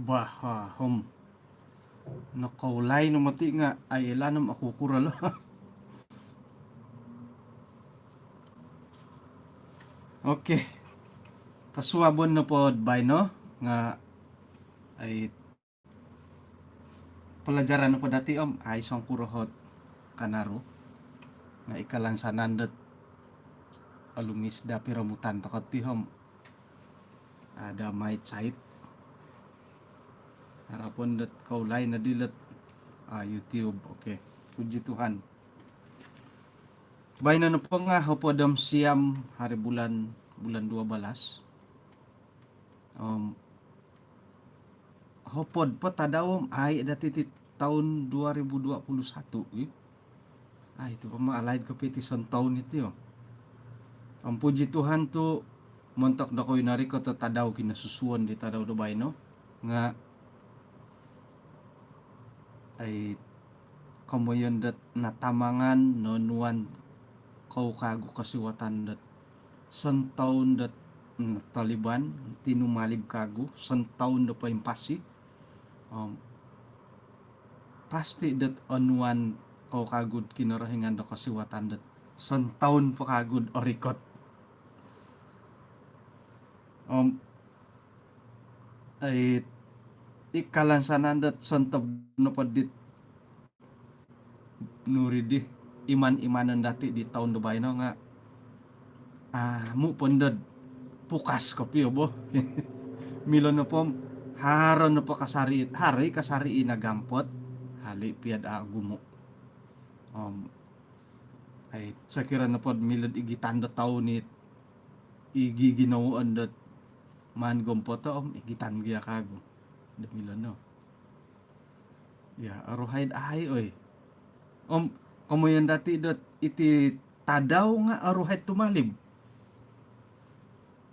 Bahahom nakaulay no mati nga ay ilanam ako kuralo. Okay, kasuwabon na po bay no nga ay pelajaran na po dati ay isang kurohot kanaro nga ikalang sanandat alumisda piramutan takot tihom ada may site harapon dat kaulay na dilat YouTube. Okay, puji Tuhan. Bay na po nga hopodam siam hari bulan bulan 12 hopod pa tadawom ay dati ti tahun 2021 eh. Itu pa maalahid ko petition taon ito ang puji Tuhan to montok na ko inari ko tadaw kinasusuan di tadaw do bay no nga ay kamoyon dat natamangan nonuan kau kago kasiwatan dat santaon dat Taliban tinumalib kago santaon da pa impasi pasti dat onuan kau kagud kinarahingan da kasiwatan dat santaon pa kagud orikot ay ikalansanan dat santab no padit nuridi iman-imanan dati di tahun do bayno nga mu pondod pukas kopi bo milon na po haron na po kasari hari kasari inagampot hali piad agumo ay sakira na po milod igitan da taon ni igiginawon dat man gompoto igitan giya kago da milon no ya aruhaid ay oy kamoyan dati dot iti tadaw nga aruhaid tumalib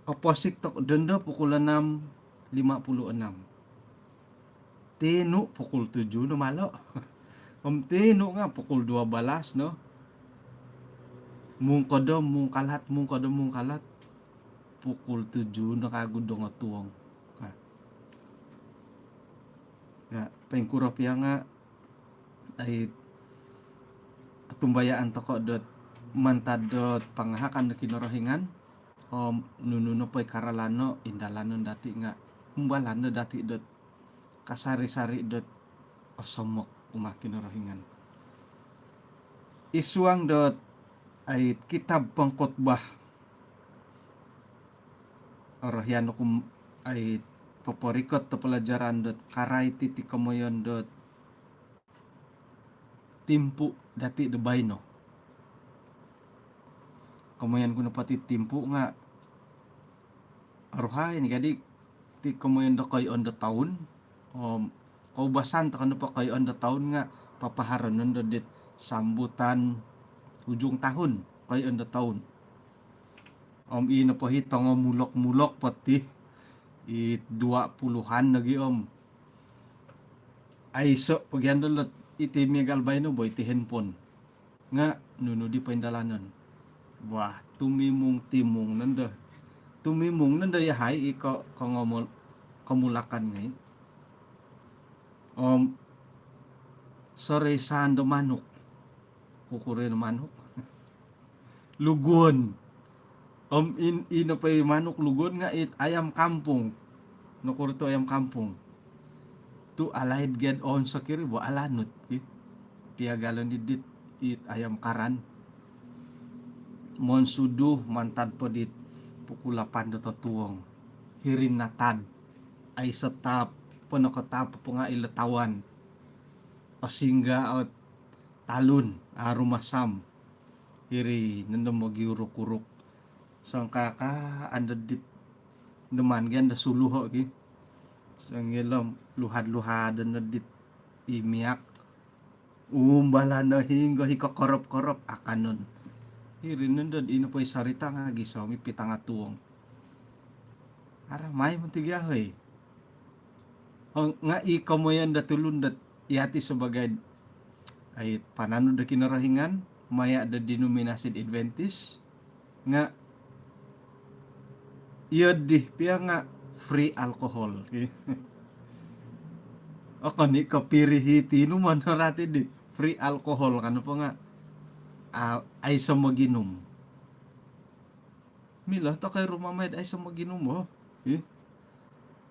opposite to dendo pukul 6:56 tino pukul 7 no malo tino nga pukul 12 no mung kodom mung kalat pukul 7 nakagudong nga tuwang nga pengkurap ya nga ay tumbayaan to ko dot mantadot panghakan na kinorohingan nununo po'y karalano indalanon dati nga humbalano dati dot kasari-sari dot osomok umakinorohingan isuang dot ay kitab pangkotbah orohyano kum ay paporikot to pelajaran dot karay titi kamoyon dot timpu dati do bayno kamoyan ko na pati timpu nga aruhay ni gadi ti kamoyan do kay on the town kaubasan ta kano pa kay on the town nga papaharon nun do dit sambutan ujung tahun kay on the town ino po hitong mulok-mulok pati 20-an lagi ay so pagyan dolot iti megal bayno boy ti handphone nga nuno di pa indalanon wah tumimong nanda yahay iko kamulakan ngay sorry sando manok kukure no manok lugon ino pa manok lugon nga ayam kampung no kurto ayam kampung tu alahid ged on sa kiri bo alanot piagalon didit ayam karan monsudu mantad po dit pukulapan do tuwong hirin natad ay setap panakatap po nga ilatawan pasingga at talun arumasam hiri nandang magyuruk-uruk sang kaka anda dit naman ganda suluho sang ilam luhad-luhadan na dit imiyak umbala na hingga hikakorop-korop akanon hirin nandad ino po'y sarita nga gisawmi pitanga tuwong aramay mantigahoy nga ikaw mo yan datulun dat ihati sebagai ay panano da kinarahingan maya da denominasid Adventist nga iya di pia nga free alcohol Ako ni kapirihiti numan rati di free alcohol kan po nga ay sa maginom. Mila ta kay rumamed ay sa maginom mo. Eh?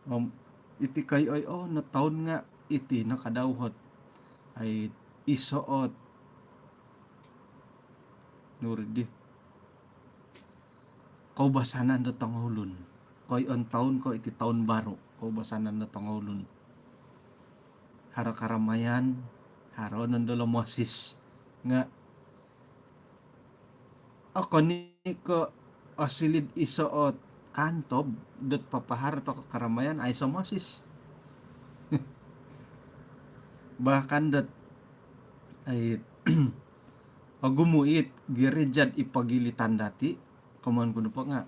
Um, iti kay ay na taon nga iti nakadawhot ay isuot nurdi kaubasanan na tangulon koy on taon ko iti taon baro kaubasanan na tangulon hara karamayan haro nandalo mosis nga ako ni ko asilid isuot kantob dot papahar to karamayan ay somosis bahkan dot ay agumuit gerejad ipagilitan dati kuman kuno pa nga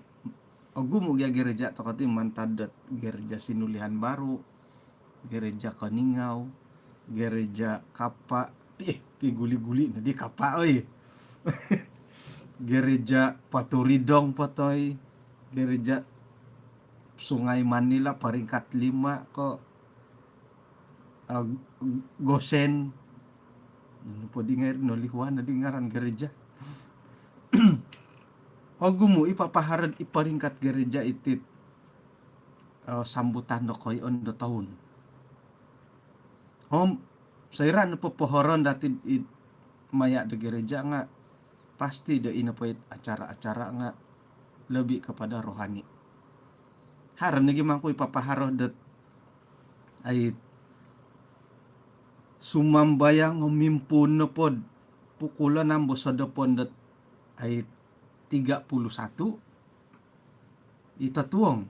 agumu ya gereja to kati mantadat gereja sinulihan baru gereja kaningaw gereja kapa piguli-guli na di kapa oy gereja paturidong patoy gereja Sungai Manila peringkat 5 ko Gosen ano po di nga no lihuan na di ngaran gereja Ogumu ipapaharad iparingkat gereja itit sambutan do koy on do taon. Sayran po pohoron dati maya do gereja nga pasti do inapoy acara-acara nga lebih kepada rohani. Haran nagi mangko ipapaharo dat ay sumambayang ngumimpun no pod pukulan ng bosado pon dat ay 31 itatuong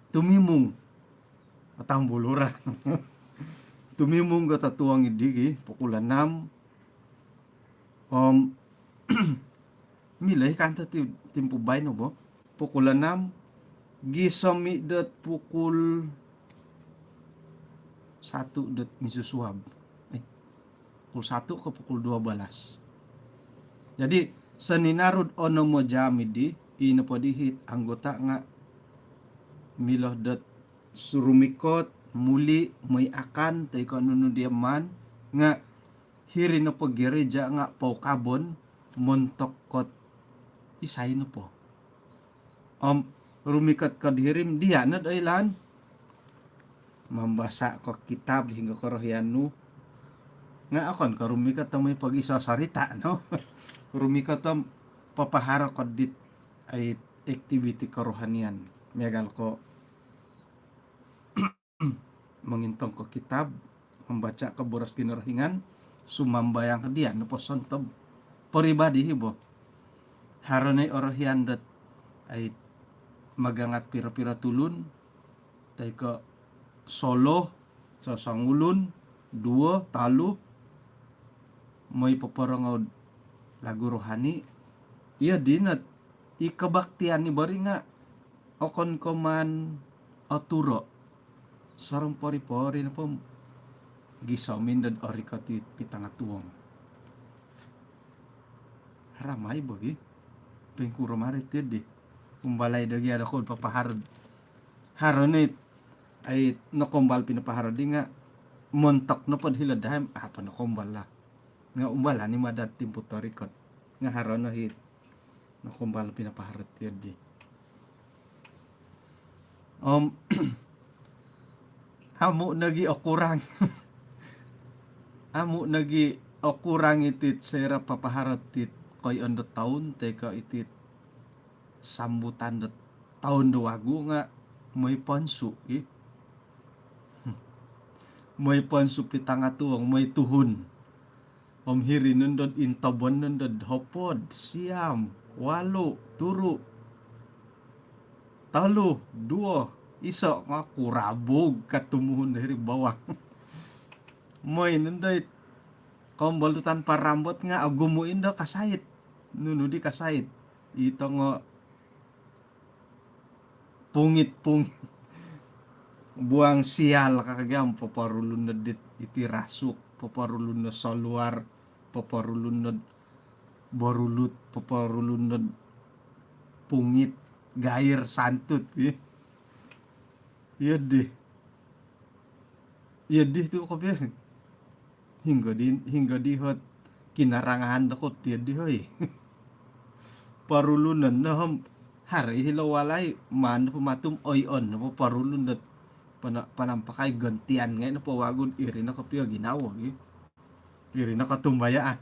tumimong atang bulura tumimong ka tatuang idigi pukulan nam milay kanta timpubay no bo pukulan nam gisami dat pukul 1 dat misusuab pukul 1 ke pukul 12 jadi saninarod ono mo jamidi ino po dihit anggota nga miloh dot surumikot muli may akan tay ko ano diaman nga hiri no po gereja nga paukabon montokot isay no po rumikat kadhirim diya na dailan mambasa ko kitab hingga korohyanu nga akon karumikat ta may pag-isa sarita no rumikat ta papahara ko dit ay activity karohanian megal ko mengintong ko kitab membaca ke boras kinorohingan sumambayang ke dia no posontob pribadi hibo haronay orohian dat ay magangat pira-pira tulun tay ko solo sasangulun 2 talu may paparangod lagu rohani iya dinat ikabaktian ni bari nga okon koman oturo sarang pori-pori na po gisamin dan orikati pitangatuong haramay bagi pengkuro marit di umbalay dagi ada ko papaharad haronit ay nakombal pinapaharad di nga montok na pod hiladahem apa nakombal la nga umbala ni madat tim Puerto Rico nga haron na hit nakumbal pinapaharot yun di amo nagi okurang amo nagi okurang itit sera papaharot tit koy on the town teka itit sambutan the taon duwago nga may pansu may pansu pitangatuang may tuhon hiri nundod intabon nundod hopod, siyam, 8, 3, 2, isa nga kurabog katumuhon dari bawang. Moy nundoy kombalutan parambot nga agumuin daw kasait. Nunudi kasait. Ito nga pungit-pungit buang sial kakagam paparulun na dit iti rasuk paparulun na sa luar paparulunod barulut paparulunod pungit gair santut iya deh iya di tu ko pia hingga di hot kinarangahan ko tiya di hoy parulunan na ham hari hilawalay man pumatum oyon na po parulun dat panampakay gantian ngayon na po wagod iri na kapio ginawa iri na katumbayaan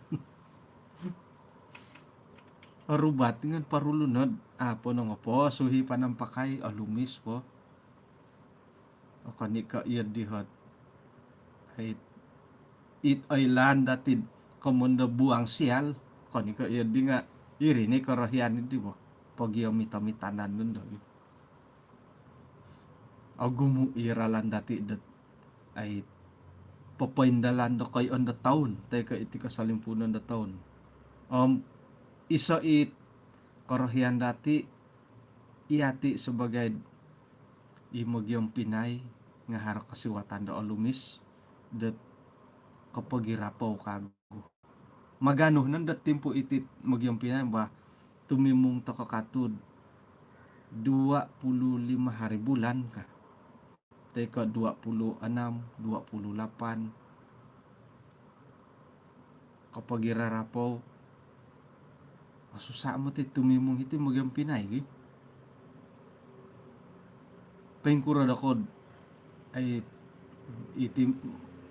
arubat ngan parulunod apo na nga po suhi panampakay alumis po o kanika iya dihot ay it ay land datid kamunda buang sial kanika iya di nga iri ni karahian di po pag iyo mitamitanan nun do agumu iralan dati dat ay papaindalan do kay on the town teka iti kasalimpunan da town isa it karahian dati iati sebagai imog yung Pinay nga harap kasiwatan da alumis dat kapag irapaw kago magano nan dat timpo itit magyong Pinay ba tumimong to kakatod 25 hari bulan ka teka 26 28 kapag irarapaw susah mo ti tumimong iti magyong Pinay pengkura dakod ay iti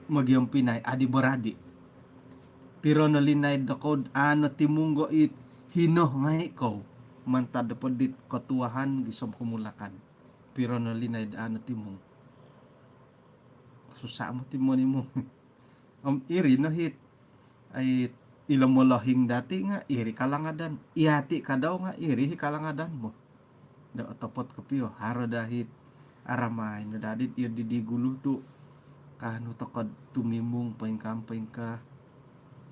magyong Pinay adi baradi pero nalinay dakod ano timunggo it hino nga ikaw mantad po dit katuwahan gisom kumulakan pero nalinay ano timong susah mo timon mo iri no hit ay ilang mo lahing dati nga iri kalangadan iati ka daw nga iri kalangadan mo da otopot kapiyo haro dahit aramay no dadit iyo didiguluto kano takad tumimong paingkamping ka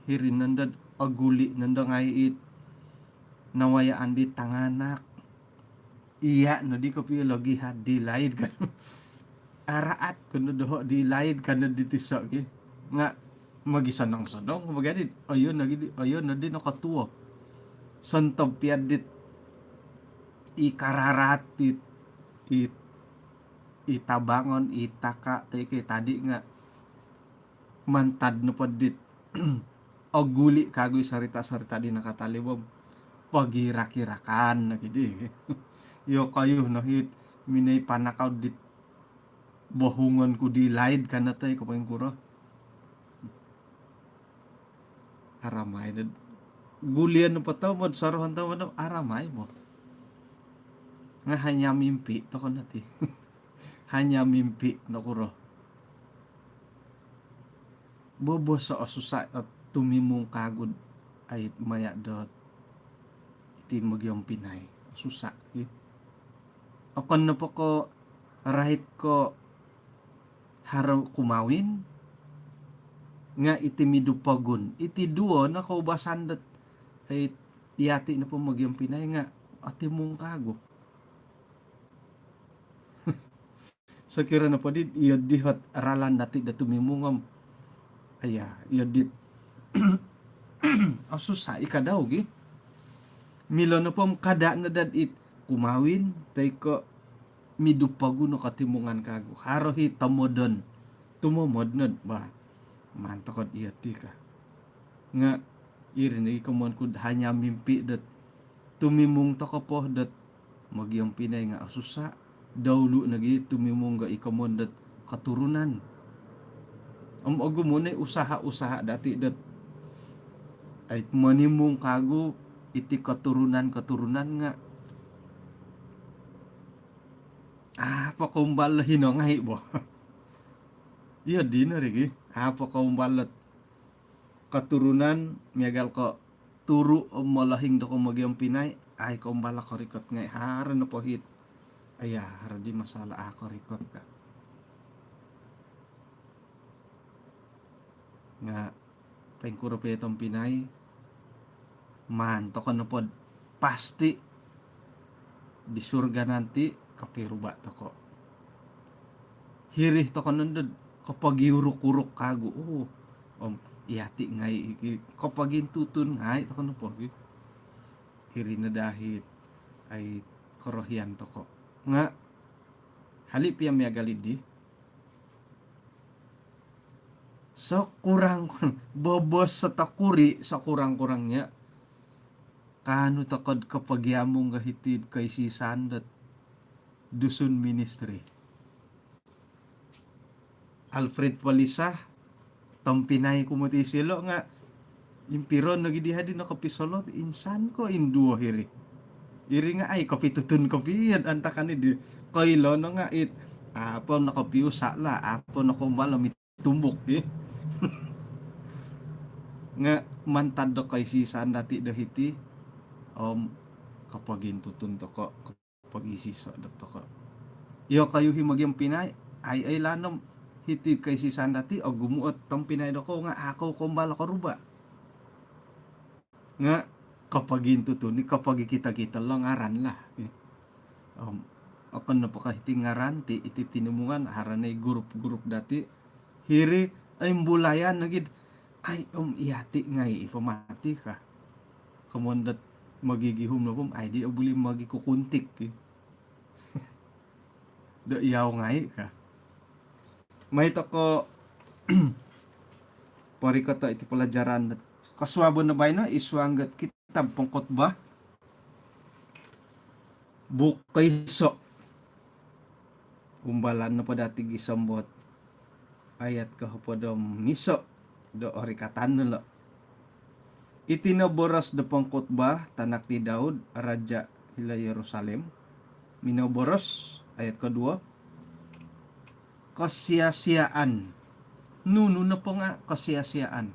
hirin nandad aguli nanda ngay it nawayaan di tanganak iya no di kapiyo lagi hadi laid kan araat kuno doho di laid kan di tiso nga magisanang-sanang magadit ayun na din nakatuwa santab piadit ikararat it itabangon itaka teke tadi nga mantad no padit aguli kagoy sarita-sarita di nakatalibom pagirak-irakan na gidi yo kayo na hit minay panakaw dit bohungon ko di laid kanatay ko pang kuro aramay na gulian no patawad saruhan tawad aramay mo nga hanya mimpi to kanati hanya mimpi na kuro bobo sa asusa at tumimong kagod ay maya dot iti magyong Pinay susa akon na po ko right ko haraw kumawin nga iti midupagon iti duo na kaubasan dat ay iyati na po magyong Pinay nga ati mong kago sa kira na po dit iyo dihot aralan dati da tumimungam aya iyo dit asusa ikadaw gi milo na po kada na dad it kumawin tay ko midupago no katimungan kago haro hi tamodon tumomodnod ba mantakod iya ti ka nga irin ikamon kud hanya mimpi dat tumimong to ko po dat magyong Pinay nga asusa dawlu nagi tumimong ga ikamon dat katurunan agumunay usaha dati dat ay manimong kago iti katurunan nga pakumbal hinongay bo iya di na rigi pakumbalat katurunan miagal ko turu malahing do ko magyong Pinay ay kumbala ko rikot ngay hara na po hit aya hara di masalah ako rikot ka nga pengkuro pa itong Pinay man to ko na pod pasti di surga nanti kapiruba to ko hirih to ko nandod kapag iuruk-uruk kago iyati ngay kapag intutun ngay to ko na po hiri na dahit ay korohian to ko nga halip yung miyagalid di So kurang bobos sa takuri sa kurang-kurangnya kanu takod kapagyamong gahitid kay si Sandat Dusun Ministry. Alfred Palisa tampinay kumuti silo nga impiron nagidiha din nakapisolot insan ko induo hiri. Iri nga ay kapitutun kopi yan anta kani di koilo no nga it apon nakapiusa la apon nakumbala mitumbok eh. Nga mantad do kay si Sandati dahiti kapag intutun to ko kapag isiso to ko iyo kayo himagyang Pinay ay lanom hitid kay si Sandati o gumuot tong Pinay do ko nga ako kumbala ko ruba nga kapag intutun kapag kita-kita lang aran lah ako na po kahiting ngaran ti iti tinumungan haranay grup-grup dati hiri ay mbulayan nagid ay iyati ngay ipamati ka kamondat magigihum na pum ay di abuli magikukuntik eh. Da iyaw ngay ka may to ko pari ko to iti pelajaran kaswabo na bay no iswanggat kitab pangkot ba bukay so umbalan na pa dati gisambot ayat kahapodom miso do ori katan nila itinaboras da pangkotba tanak ni Daud raja hila Yerusalem minaboros ayat kedua kasiyasiyaan nuno na po nga kasiyasiyaan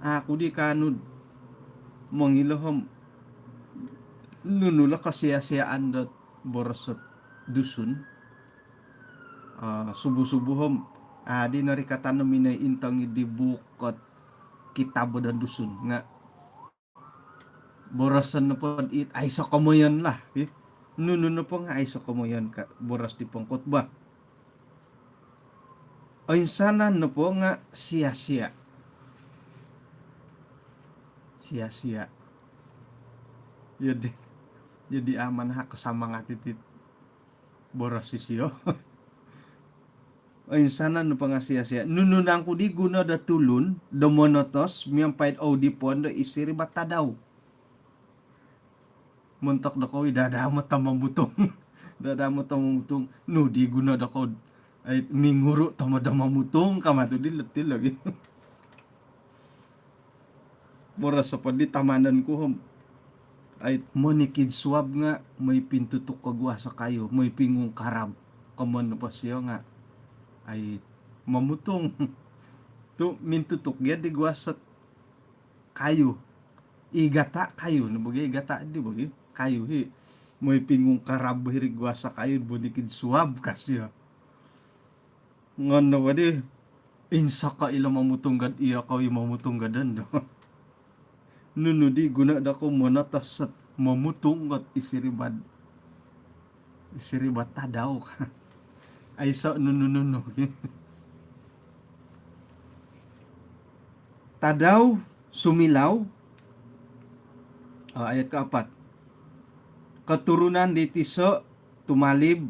ako di kanud mangilohom nuno la kasiyasiyaan dot borosot dusun subuh-subuhom di narikatan minay intang di bukot kitab dan dusun nga borosan na po it ay sa kamoyan lah eh? Nuno na po nga ay sa kamoyan ka boras di pangkot ba ay sana na po nga siya jadi aman ha kasama nga titit boras siyo ay sana no pangasiya nununang ko di guna da tulun da monotos miyampait audipon da isiri bata daw muntak da ko idadamot tamamutong dadamot tamamutong no di guna da ko ay minguro tamadamamutong kamato di letil lagi boras sa padi tamanan ko ay monikid swab nga may pintutok kagwa sa kayo may pingong karab kamon pa siya nga ay mamutong to mintutok ya di gwa sa kayo igata kayo nabugay igata di bagi kayo hi may pingong karab hiri gwa sa kayo bunikid suwab kasya ngono wadi insa ka ila mamutong gad iya kaw mamutong gadan do nuno di guna da ko monatas sa mamutong gat isiribad tadaw ay sa nunununo tadaw sumilaw ayat keempat keturunan di tiso tumalib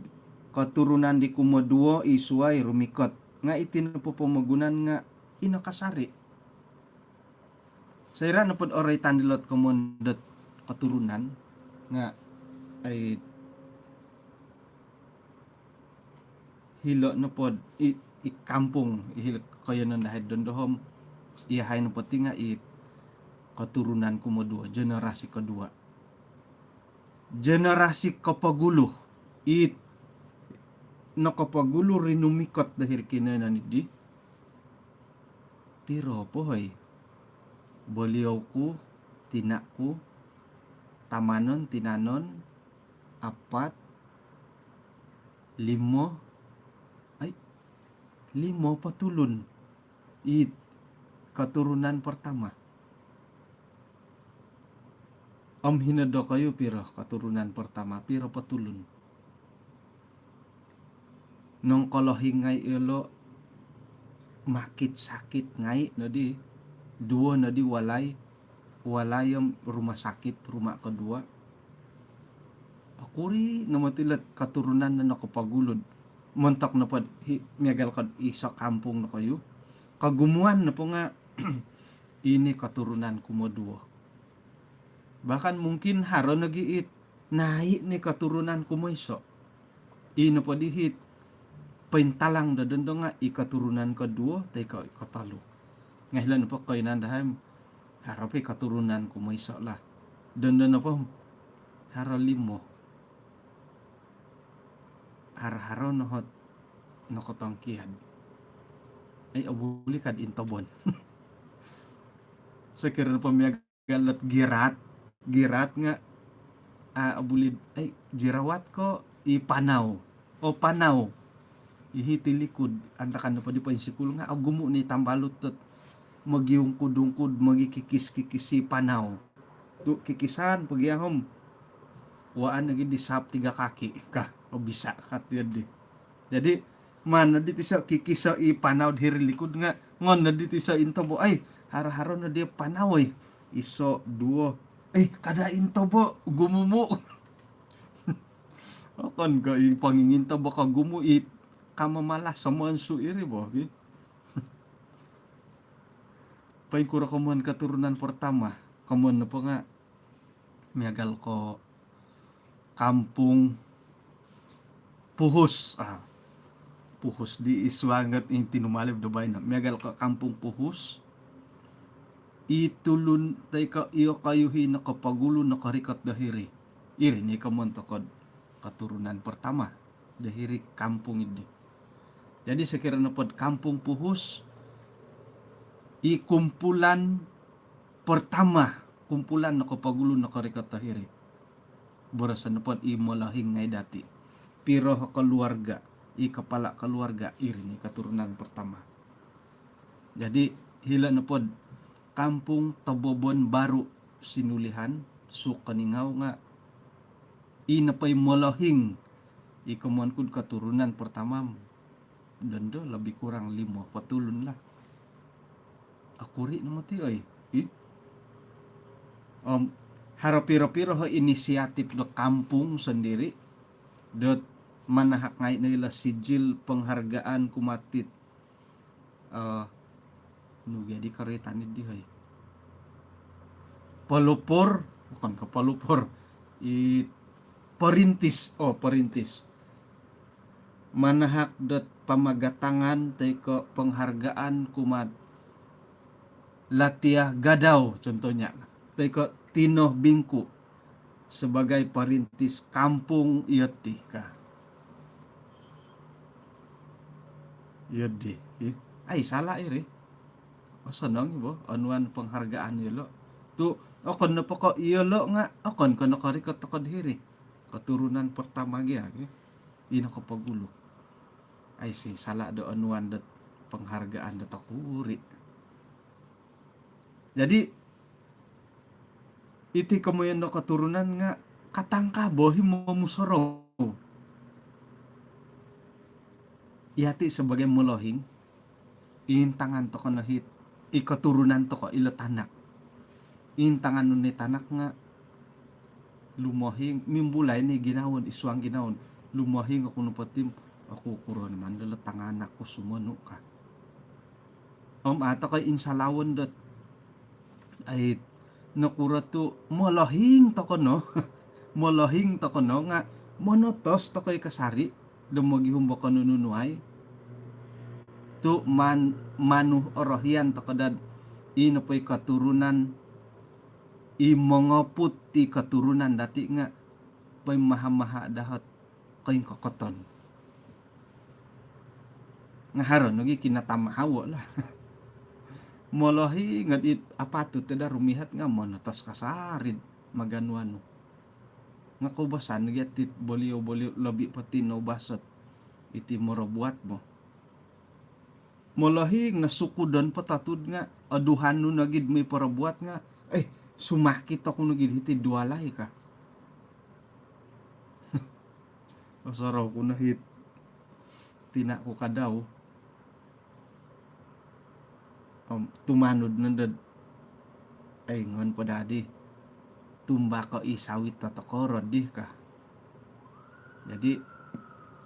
keturunan di kumoduo isuay rumikot nga itin po pamagunan nga hinakasari sayra na pod oray tandilot komondot keturunan nga ay hilo na pod ikampong ihilo kayo na dahil dondohom iyahay na poti nga keturunan kumodua generasi kedua generasi kapagulo nakapagulo rinumikot dahil kinanan di pero pohoy boliaw ko tinaku tamanon tinanon apat limo patulun keturunan pertama hinado kayo piro keturunan pertama piro patulun nong kolahingay ilo makit sakit ngay nadi duo nadi walayam rumah sakit rumah kedua akuri namatilat keturunan na nakapagulod montak na pad miagal kad isa kampung na kayo kagumuan na po nga ini katurunan kumoduo. Bahkan mungkin haro nagiit nahi ni katurunan kumoiso. Ino po dihit paintalang dadendo nga ikaturunan kedua tay ka ikatalo. Ngahilan po kayo nandahem harapi katurunan kumoiso lah. Dendo na po haro limo. Haro nohot nakotangkihan. Ay abuli kad intobon. Sekira na pamiyagalat girat nga abulid ay jirawat ko ipanaw o panaw ihiti likod antakan na pa di pa yung sikul nga agumo ni tambalot at magyung kudungkud magikikis-kikis si panaw tu kikisan pagyahom waan lagi di sap 3 kaki ka o bisa kat di. Jadi man diti sa kikisa ipanaw diri likod nga ngon na diti sa intobo ay haro-haro na dia panaw ay iso duo kada intobo gumumo. Akan ka panginginta baka gumuit kamamala sa mansu iri bo. Pain kura kamuan katurunan pertama kamuan na po nga miagal ko kampung Puhus Puhus di iswangat in tinumalib do bay na miagal ko kampung Puhus itulun tay ka iyo kayuhi na kapagulo na karikat dahiri iri ni kamuan to katurunan pertama dahiri kampung ini. Jadi sekira na pod kampung Puhus kumpulan pertama kumpulan na kapagulo na karikat dahiri barasan na pod imolahing ngay dati piro keluarga kepala keluarga iri ni katurunan pertama. Jadi hila na pod kampung Tabobon Baru sinulihan sukaningaw nga inapay molahing ikamuan kud katurunan pertama dendo lebih kurang 5 patulun lah akuri na mati ay harapiro-piro inisiatif do kampung sendiri dot manahak ngay nila sijil penghargaan kumatit nugi di karitan di hay palupor bukan ke palupor perintis manahak dot pamagatangan tay ko penghargaan kumat Latiah Gadaw contohnya tay ko Tinoh Bingku sebagai perintis kampung ioti ka yodi ay salah iri sanang ibo anuan penghargaan yelo tu akon na poko iyolo nga akon ko nakarikat ko diri katurunan pertama gya ino ko pagulo ay si salah do anuan dat penghargaan dat akuri. Jadi iti kamoyan no katurunan nga katangka bohi mo musoro yati sebagai mulohing intangan to ko nahit ikaturunan to ko ilotanak intangan nun ni tanak nga lumohing mimbulay ni ginawon iswang ginawon lumohing ako nupatim ako kuro naman lalatangan ako sumano ka ato kay insalawon dot ay nakura to molohing to ko no molohing to ko no nga monotos to kay kasari dumagihum baka nununuay tu manuh orohian to kadad ino pa'y katurunan imongoput ti katurunan dati nga pa'y mahamaha dahat kayong kokoton nga haron nagi kinatamahawa lah molohi nga it apato teda rumihat nga monotos kasarid maganuano nga kubasan nagyatit bolio labi pati no basot iti morobuat mo molahing nasukudan patatud nga aduhan no nagid may parabuat nga sumakit ako nagid iti dualay ka asaraw ko nahit tina ko kadaw tumanod nandad ay ngon pa dadi tumba ko isawit tatakorod di ka jadi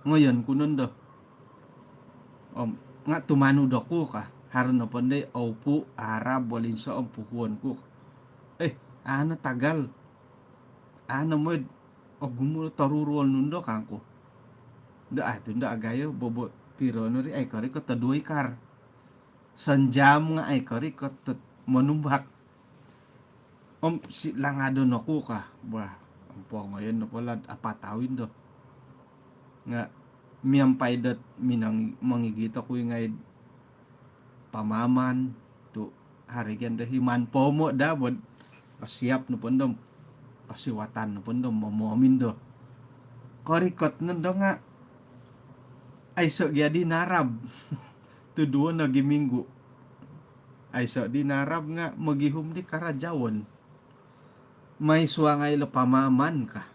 ngayon ko nun do nga tumanud ako ka Haron na panday opo Arab walin sa ang puhuan ko. Ano tagal. Ano mo og gumulo taruruan nundo kangko. Da ato da agayo bobo piro no ri ay kari ko taduay kar. Sanjam nga ay kari ko manumbak. Si langado no ko ka. Bah, ampo ngayon no pala apatawin do. Nga miyampay dat minang mangigita ko ngay pamaman to harigan da himan pomo da bod pasiap no pondom pasiwatan no pondom momomin do. Korikot nendo nga ay so gyadi narab. Tuduo na giminggo. Ay so di narab nga magihum di karajawon. May suangay lo pamaman ka.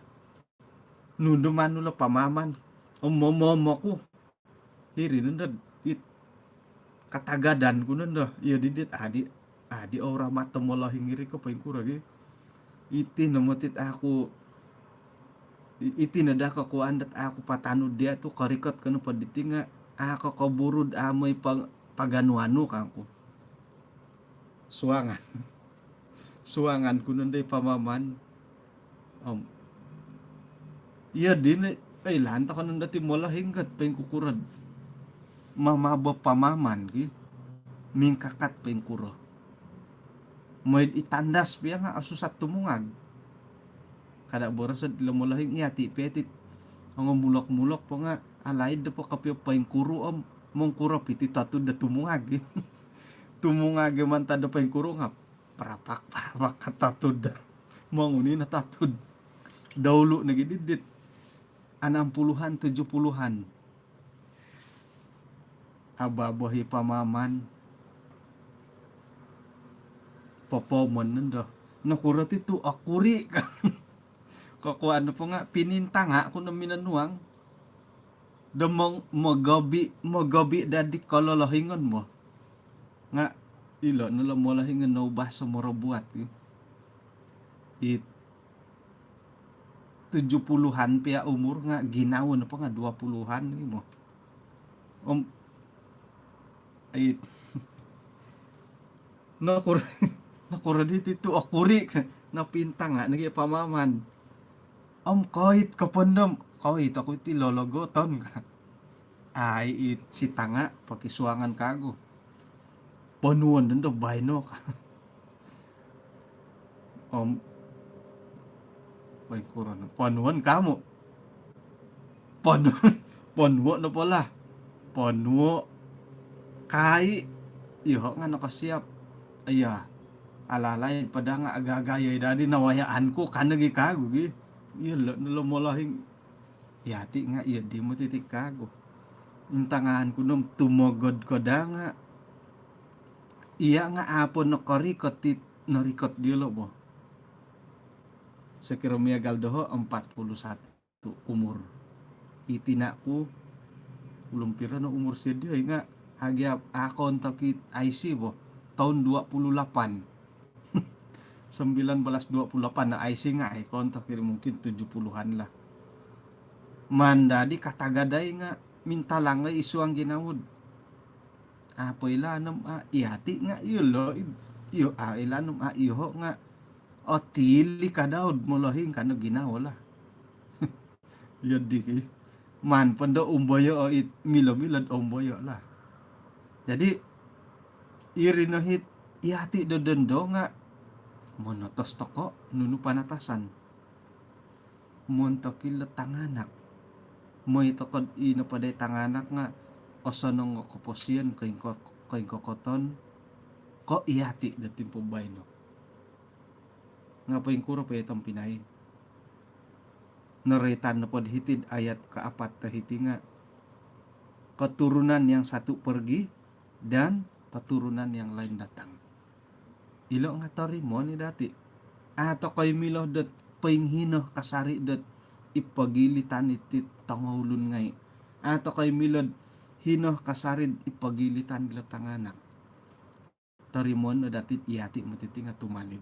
Nunduman lo pamaman. Momomo ko. Hiri nunda it katagadan ko nunda. Iya didit adi ora mata mola hingiri ko paing kuragi. Iti namotit ako iti nada ka ko andat ako patanud dia tu karikot kanu paditi nga ako kaburud amoy paganuano kangko. Suangan ko nunday pamaman. Iya din ay lanta ka nung dati mola hinggat paing kukurad. Mamaba pamaman ki. Mingkakat paing kuro. Mo'y itandas piya nga asusat tumungag. Kada borosad lamulahing iyati petit. Ang mulok-mulok po nga alaid da po kapyo paing kuro mong kuro piti tatud da tumungag. Tumungag man tada paing kuro nga parapak katatud da. Manguni na tatud. Daulo nagididit. 60-an, 70-an. Ababahi pamaman. Popomon nando. Nakurat ito akuri ka. Kakuan na po nga pininta nga kung naminanuang. Damang magabi dadi kalalahingan mo. Nga ilo nalamalahingan no ba sa marabuat. It 70-an piya umur nga ginawa na pa nga 20-an mo. Ay nakura dito ito akuri na pinta nga nagi pamaman. Kahit kapandam kahit ako iti lologoton ka. Ay si tanga pakisuangan kago. Panuan nando bayno ka. May kurang panuan kamo. Panuo na pala. Panuo. Kai. Iho nga nakasiap. Aya. Alalay pada nga agagayay dadi nawayaan ko kanagi kago gi. Iya nalamolahing. Yati nga iya di mo titik kago. Intangahan ko nung tumogod ko da nga. Iya nga apon no korikot narikot dilo mo. Sa kiromia galdoho 41 umur. Itina ko ulumpira no umur siya nga hagyap akon takit IC bo tahun 28. 1928 na IC nga ay kontak mungkin 70-an lah. Mandadi katagaday nga minta lang ay isu ang ginawod. Apoy lanam iyati nga yulo iyo ilanam iho nga o tili ka daw molahing kano ginawa lah. Yadi ki man pando umboyo o milad umboyo lah. Jadi irinohit iyati dodendo nga monotos toko nunu panatasan. Montokil tanganak. Mo itokod ino paday tanganak nga osanong koposian kain kokoton ko iyati dating pubay no. Nga pa yung kuro pa itong pinay. Naretan na pod hitid ayat kaapat tahiti nga keturunan yang satu pergi dan keturunan yang lain datang. Ilo nga tarimo ni dati. Ato kay milo dat painghino kasari dat ipagilitan iti tangulun ngay. Ato kay milod hino kasarid ipagilitan nila tanganak. Tarimon na dati iyati matiti nga tumalib.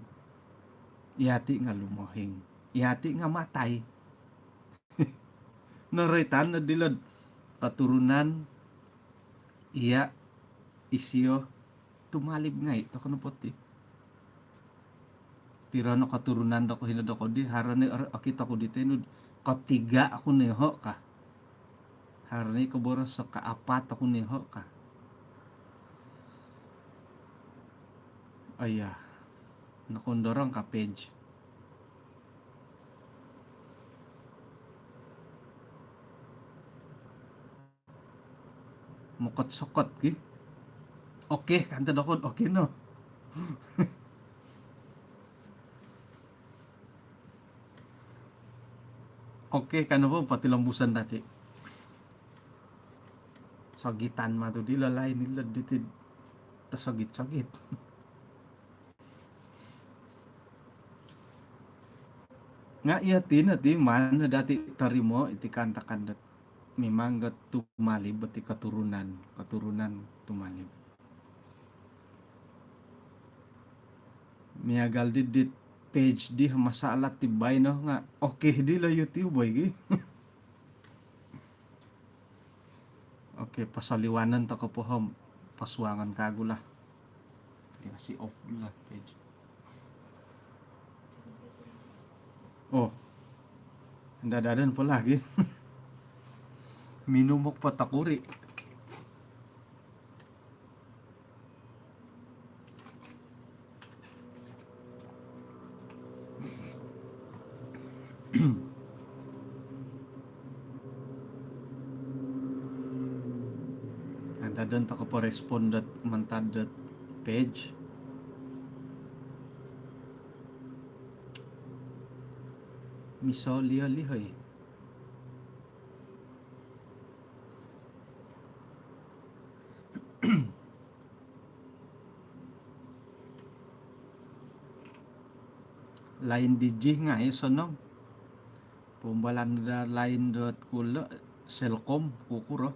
Iyati nga lumohing. Iyati nga matay. Naretan na dilad katurunan iya isyo tumalib nga ito kono poti. Piro no katurunan do ko hinado ko di harane akita ko dito no katiga ako neho ka. Harane ko boros sa kaapat ako neho ka. Aya. Nakondorong ka page. Mukot sokot ki. Oke, kanta dokon oke no. Oke, kano po pati lambusan dati. Sagitan ma to di lalay nila dito ta sagit-sagit. Nga iya ti man dati tarimo iti kanta-kandat memang gat tumalib iti katurunan tumalib. Miagal didit page di masalah tibay no nga okay di la YouTube boy gi. Okay, pasaliwanan ta ko pohom pasuangan kagulah. Di kasi off lah page. Oh. Dadadan po lagi. Minumok patakuri. Dadan ta ko po respond that mantad that page. Miso lihoy. Lain DJ nga sonong. Pumbalan da lain dot kula Selcom kukuro.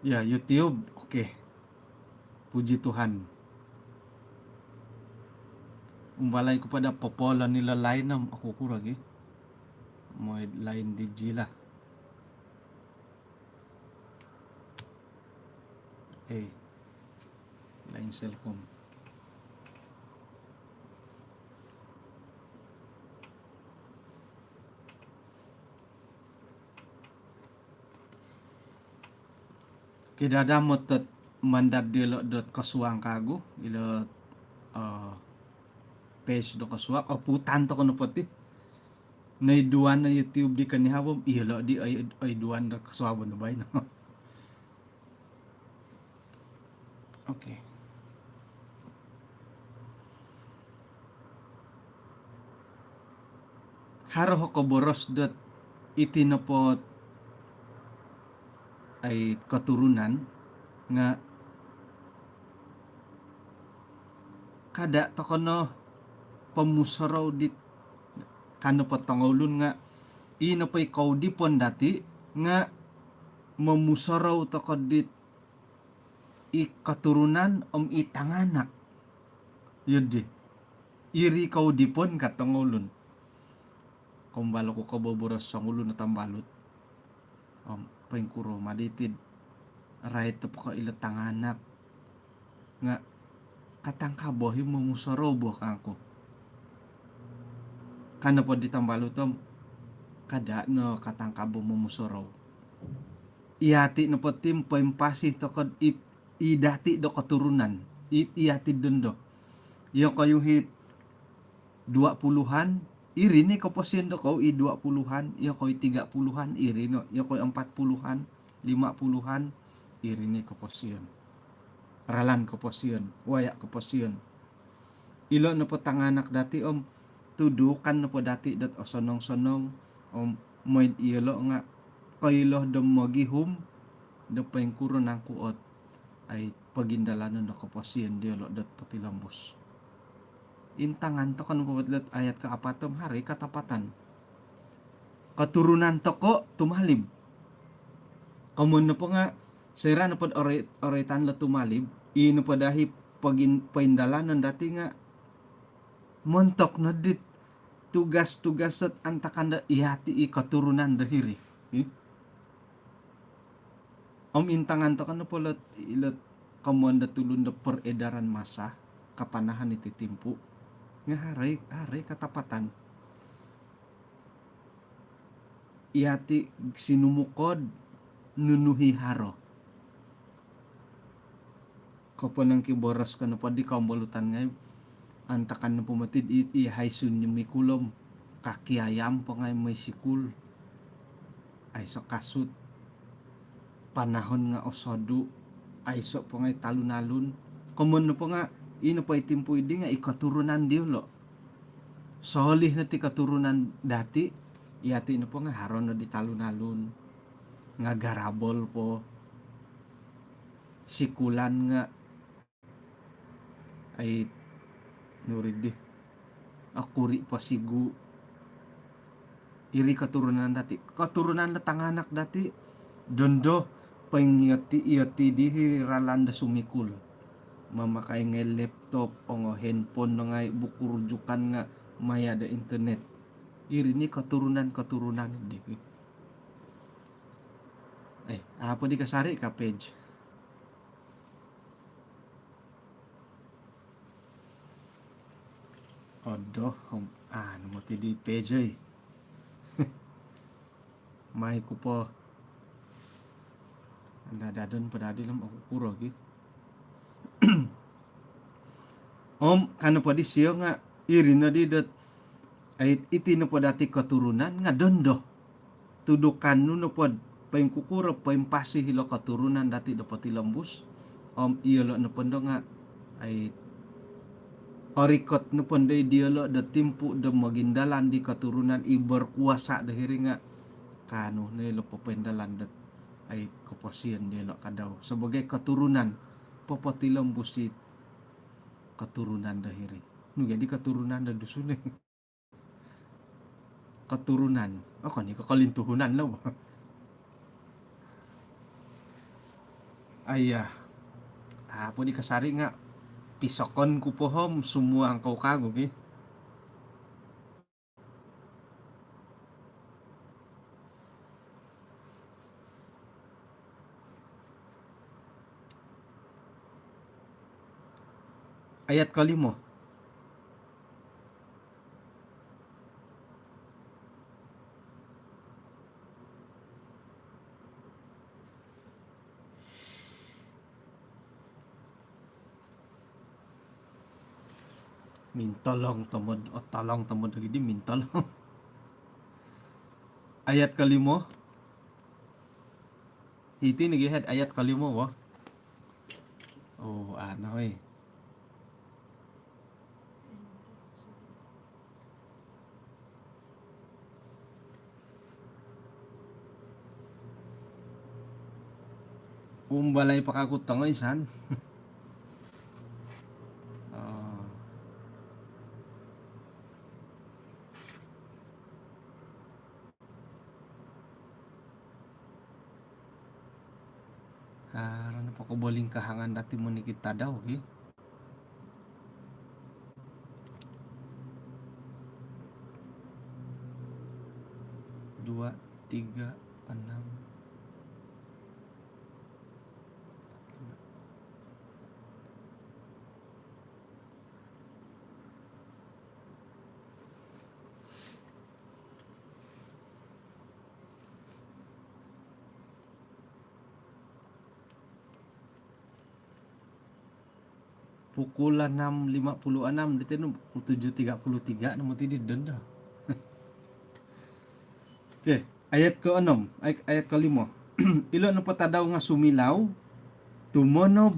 Ya, YouTube. Oke. Puji Tuhan. Umbalay ko pada popola nila lain nam ako kuragi. Mo lain DJ lah. Lain Selcom. Kidada mo tat mandat dilo dot kasuang kago ilo page do kasuak o putan to kono poti nay duan na YouTube di kanihawom ilo di ay duan da kasuabon no bay no. Okay. Haro ko boros dot itinopot ay katurunan nga kada to kono pamusaraw dit kano patangolun nga ino pa ikaw di pon dati nga mamusaraw to kadit ikaturunan itanganak yun di iri kaw di pon katangolun kumbalo ko kaboboros sa ulo na tambalot paingkuro maditid right to po ka ilatanganak nga katangkabohi mamusaraw bo kako kano po di tambalot kada no katangkabo mamusaraw iati no po tim paimpasi to kod idati do katurunan iati dundo yung kayong hit 20-an iri ni ko posyon do ko 20-an yung ko'y 30-an iri no yung ko'y 40-an 50-an iri ni ko posyon ralan ko posyon waya ko posyon ilo no po tanganak dati tudukan no po dati dat sonong-sonong moid ilo nga kaylo do magihum do paingkuro ng kuot ay pagindalanon no ko posyon diolo dat patilambos intangan to kanu pabadlat ayat kaapatom hari katapatan katurunan to ko tumalib kamun no po nga sira no pod oretan la tumalib ino po dahi paindalanon dati nga montok na dit tugas-tugas set antakanda ihati i katurunan dahiri. Om intangan to kan polot ilot kamanda tulun da peredaran massa kapanahan ititimpu nga haray katapatan ihati sinumukod nunuhi haro kapon ang kiboras ka na pa di kaumbulutan ngay antakan na pumatid iti haisun yung mikulom kakiyayam pa ngay may sikul ay so kasut panahon nga osodu ay so pa ngay talunalun kumon na pa nga ino pa itimpo idi nga ikaturunan diyo lo solih na ti katurunan dati iyati na po nga haron na di talunalun nga garabol po sikulan nga ay nurid di akuri pa sigu iri katurunan dati katurunan na tanganak dati dondo iyati di hiralanda sumikul mamakay nga laptop o nga handphone na nga bukurjukan nga maya da internet iri ni katurunan di ay apo di kasari ka page odo ano mo ti di page ay may ko po dadadon padadi lam ako puro gi kano pa di siyo nga iri na di dot ay itino po dati katurunan nga dondo tudukan no po payong kukura payong pasi hilo katurunan dati dapat ilambus iyolo no pondo nga ay orikot no pondo diolo da timpu da magindalan di katurunan iberkuasa dahiri nga kano nilo po pendalan dat ay kaposian dilo kadaw sebagai katurunan popatilambusit katurunan dahiri no jadi katurunan da dusun katurunan ni kakalintuhunan law ayah apo di kasari nga pisokon ko pohom semua ang kau kago ayat kalimo mintolong tamod o talong tamod lagi di mintolong ayat kalimo hiti nagihead ayat kalimo wa ano umbalay pakakutang san ano pa ko boling kahangan dati mo ni kita daw 2, 3, 6 pukul 6.56 dito no pukul 7.33 naman tidi denda okay ayat ko ayat ko 5 ilo no patadaw nga sumilaw tumonob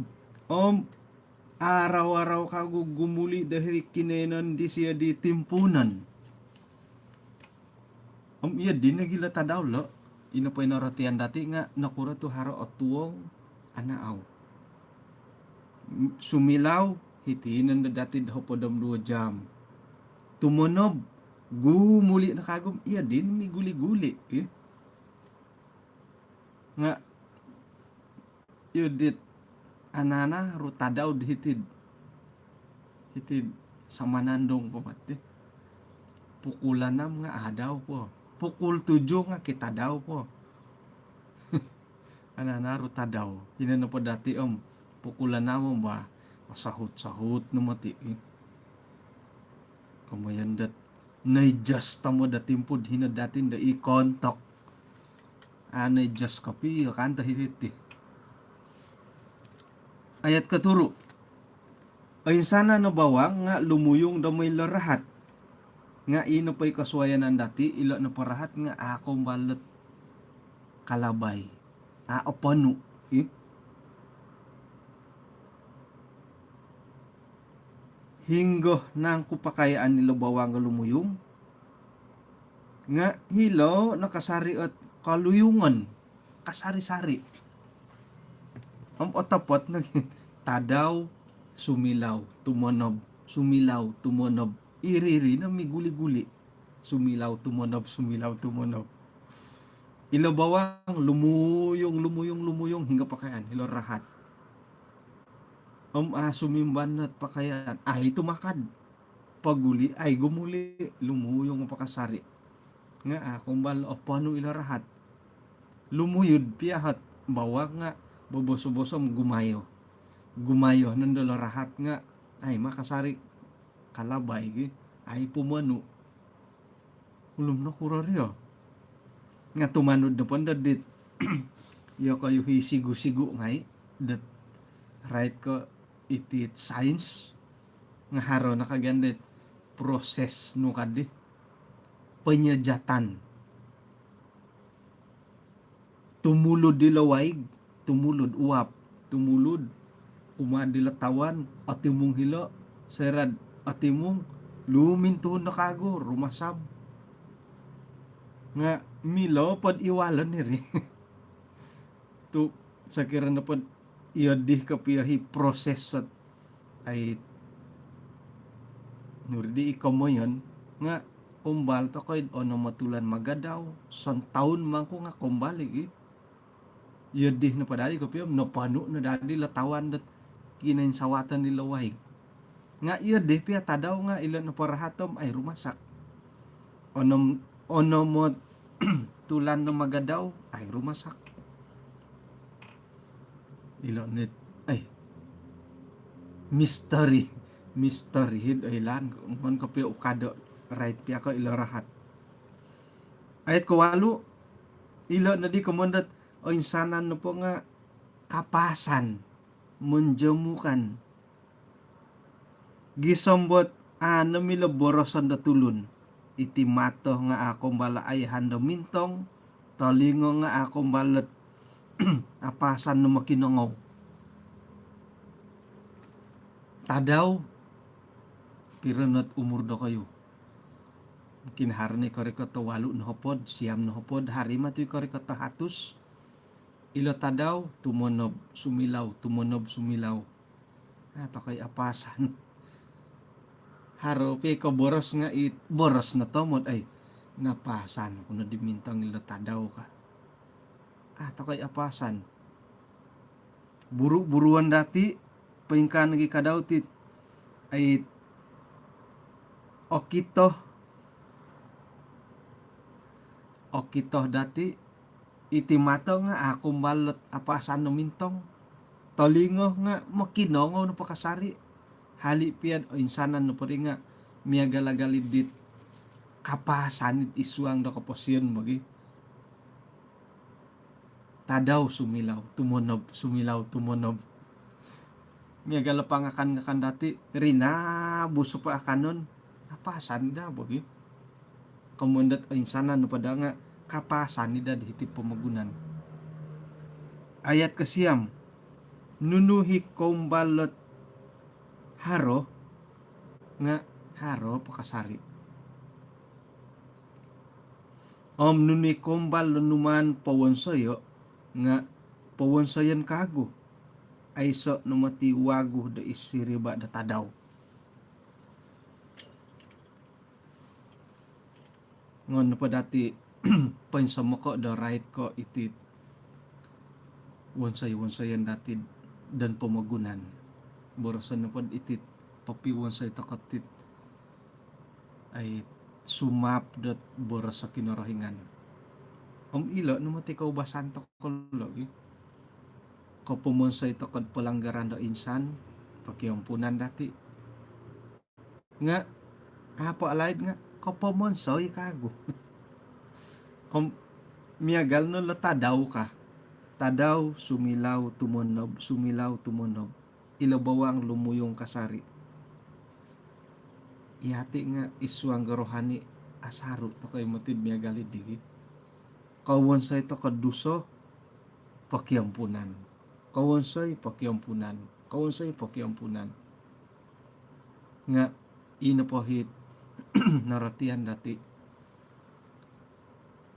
araw-araw ka gumuli dahil kinenon di siya di timpunan iya din nagila tadaw lo ino pa inoratian dati nga nakura to haro o tuwong anaaw sumilaw hitinan na dati daw po 2 jam tumunob gumuli na kagum iya din may guli-guli nga yudit anana rutadaw hitid sa manandong pamati pukulan nga adaw po. Pukul 7 nga kita daw po. Ananaro tadaw. Hinano po dati pukulan mo ba? Masahut-sahut no mati. Kamayan dat na-adjust mo dating po hinadatin da i-contact. Na-adjust kapi kanta hititi. Ayat katuro. Ay sana no bawang nga lumuyong daw may larahat. Nga ino pa'y kaswayan ng dati ilo na parahat nga akong balot kalabay. Opano. Hinggo nang kupakayaan nilo bawang nga lumuyong. Nga hilo nakasari at kaluyungan. Kasari-sari. Otapot na tadaw, sumilaw, tumunob, sumilaw, tumunob. Iriri na may guli-guli. Sumilaw, tumunob, sumilaw, tumunob. Ilo bawang lumuyong hingga pakayaan. Hilo rahat. Sumimban at pakayaan. Ay tumakad. Paguli ay gumuli. Lumuyong pakasari. Nga akong bal paano ilo rahat. Lumuyod piyahat. Bawang nga boboso-bosom gumayo nandalo rahat nga ay makasari kalabay ay pumano ulum na kuraryo nga tumanod na panda dit yo kayo hisigu-sigu ngay that right ko iti science nga haro nakagandit process no kadi penyejatan tumulod dilaway tumulod uwap tumulod umadilatawan atimong hilo serad atimong lumintuhon na kago rumasab nga milo pod iwalan ni rin to sakira na pod iodih kapiyahi proses at ay nurdi ikamoyon nga kumbal to koy ono matulan magadaw son taon man ko nga kumbalik iodih na padali kapiyam no pano na dali latawan dat kinansawatan nila wahig nga iodih piya tadaw nga ilan na parahatom ay rumasak ono mo tulan na magadaw ay rumasak ilan nit ay mystery hid ay lan kung kapiya ukado right piya ko ilo rahat ayat ko walo ilo na di kumondat o insanan no po nga kapasan munjamukan gisombot milo boroson da tulun iti mato nga akong bala ay handa mintong tolingo nga akong balat apasan no makinongaw tadaw piranot umur do kayo kinharni ko rin ko to walo na hopod siyam na hopod hari matoy ko rin ko to hatus ilo tadaw tumunob sumilaw ato kay apasan haro pe ko boros nga boros na tomod ay napasan kuno dimintang ilo tadaw ka ato kay apasan buru-buruan dati paingkan nagi kadaw tit ay okito dati iti mato nga akong balot apasan no mintong tolingo nga makinongo no pakasari hali piyan o insanan no pari nga miagalagalid dit kapasan it iswang do kaposyon magi tadaw sumilaw tumunob miagalapangakan nga kan dati rina buso pa akanon kapasan da magi kamundat o insanan no pada nga kapasan nida dihiti pamagunan ayat kasiyam nunuhi kombalot haro nga haro pakasari nunuhi kombal numan pawonsoyo nga pawonsoyan kago ay so numati wago da isiriba da tadaw ngon pa dati pansamo ko the right ko iti wonsay dati dan pamagunan borosan na pod iti papi wonsay takatit ay sumap dot boros sa kinorohingan. Ilo no mati kaubasan to kulo ko pumunsa ito kad pelanggaran do insan pakiampunan dati nga apa alaid nga ko pumunsoy kago miagal no lo tadaw ka tadaw sumilaw tumunob ilabawang lumuyong kasari ihati nga iswang garohani asaru to kay motid miagalid digi kawon sa ito kaduso pakiampunan kawonsay pakiampunan nga inapohit naratian dati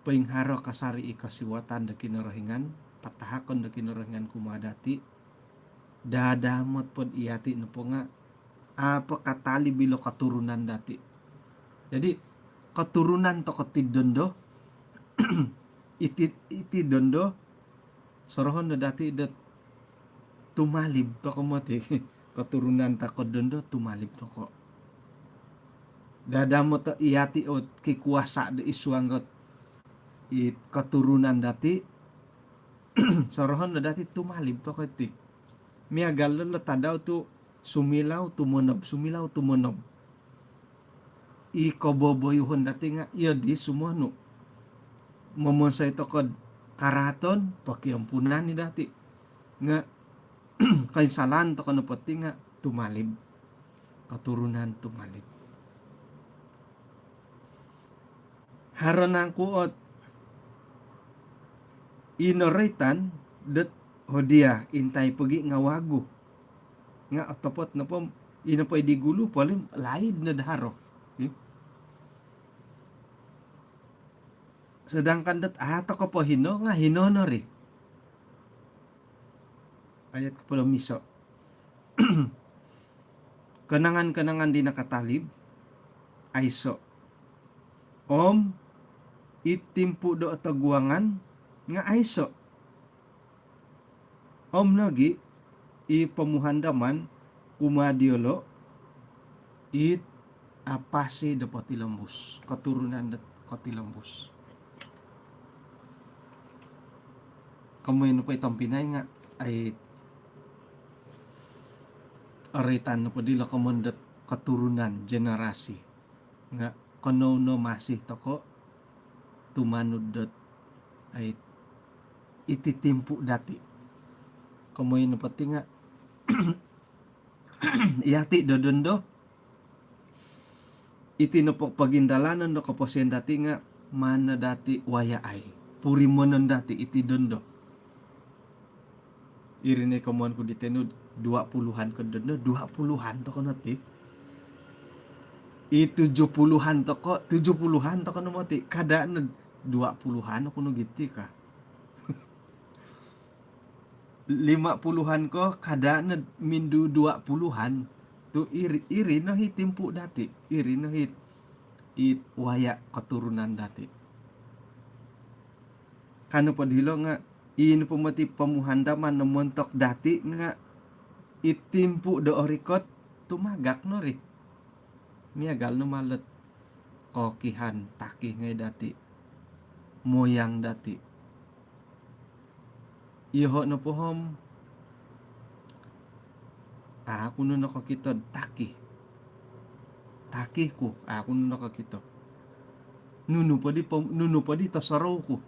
paingharo kasari ikasiwatan da kinarahingan patahakon da kinarahingan kumadati dadamot pod iyati no po nga apa katali bilo katurunan dati jadi katurunan to katidondo iti dondo sorohon na dati dat tumalib to ko mati katurunan ta ko dondo tumalib to ko dadamo to iyati o kikuasa de iswanggot katurunan dati sorohon na dati tumalib to ko ti miagal lo tadaw tu sumilaw tumunob ikoboboyuhon dati nga iyo di sumuano momonsay to kod karaton pakiampunan ni dati nga kainsalan to kano pati nga tumalib katurunan tumalib haron ang kuot inoritan dat hodia intay pagi nga wago nga atopot na po ina pa idigulo palim laid na daharo sedangkan dat ato ko po hino nga hinonori ayat ko pala miso kanangan di nakatalib aiso itimpu do ataguangan nga aiso lagi ipamuhandaman kumadiolo it apasi dapat tilambus katurunan dat katilambus kamu yun po itong pinay nga ay aritan no po dila kamundat katurunan generasi nga kano masih toko tumanod dot ay ititimpu dati kamu yun pati nga iyati dodondo itinupok pagindalanan do kaposyen dati nga mana dati waya ay purimonon dati iti dondo irine kamuan ko ditenud 20-an ko dondo 20-an to ko nati 70-an to ko 70-an to ko no mati kada na 20-an ko no gitti ka 50-an ko kada na mindu 20-an to iri no hitimpu dati iri no hit waya katurunan dati kano pa dilo nga in pumati pamuhandaman namontok dati nga itimpu do orikot tumagak no ri miagal no malet kokihan taki ngay dati moyang dati iho no pohom ako no nakakita taki ko ako no nakakita nuno pa di tasaraw ko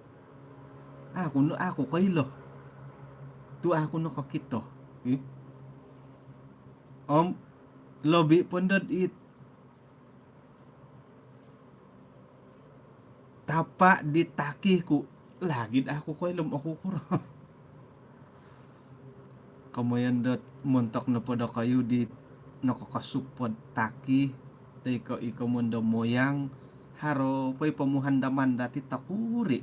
ako kaylo tu ako nakakita lobi pondod it tapa ditaki ko lagid ako kaylo ako kura kamayan dot montak na pada kayo di nakakasupod taki tay ka ikaw mundo moyang haro pay pamuhandaman dati takuri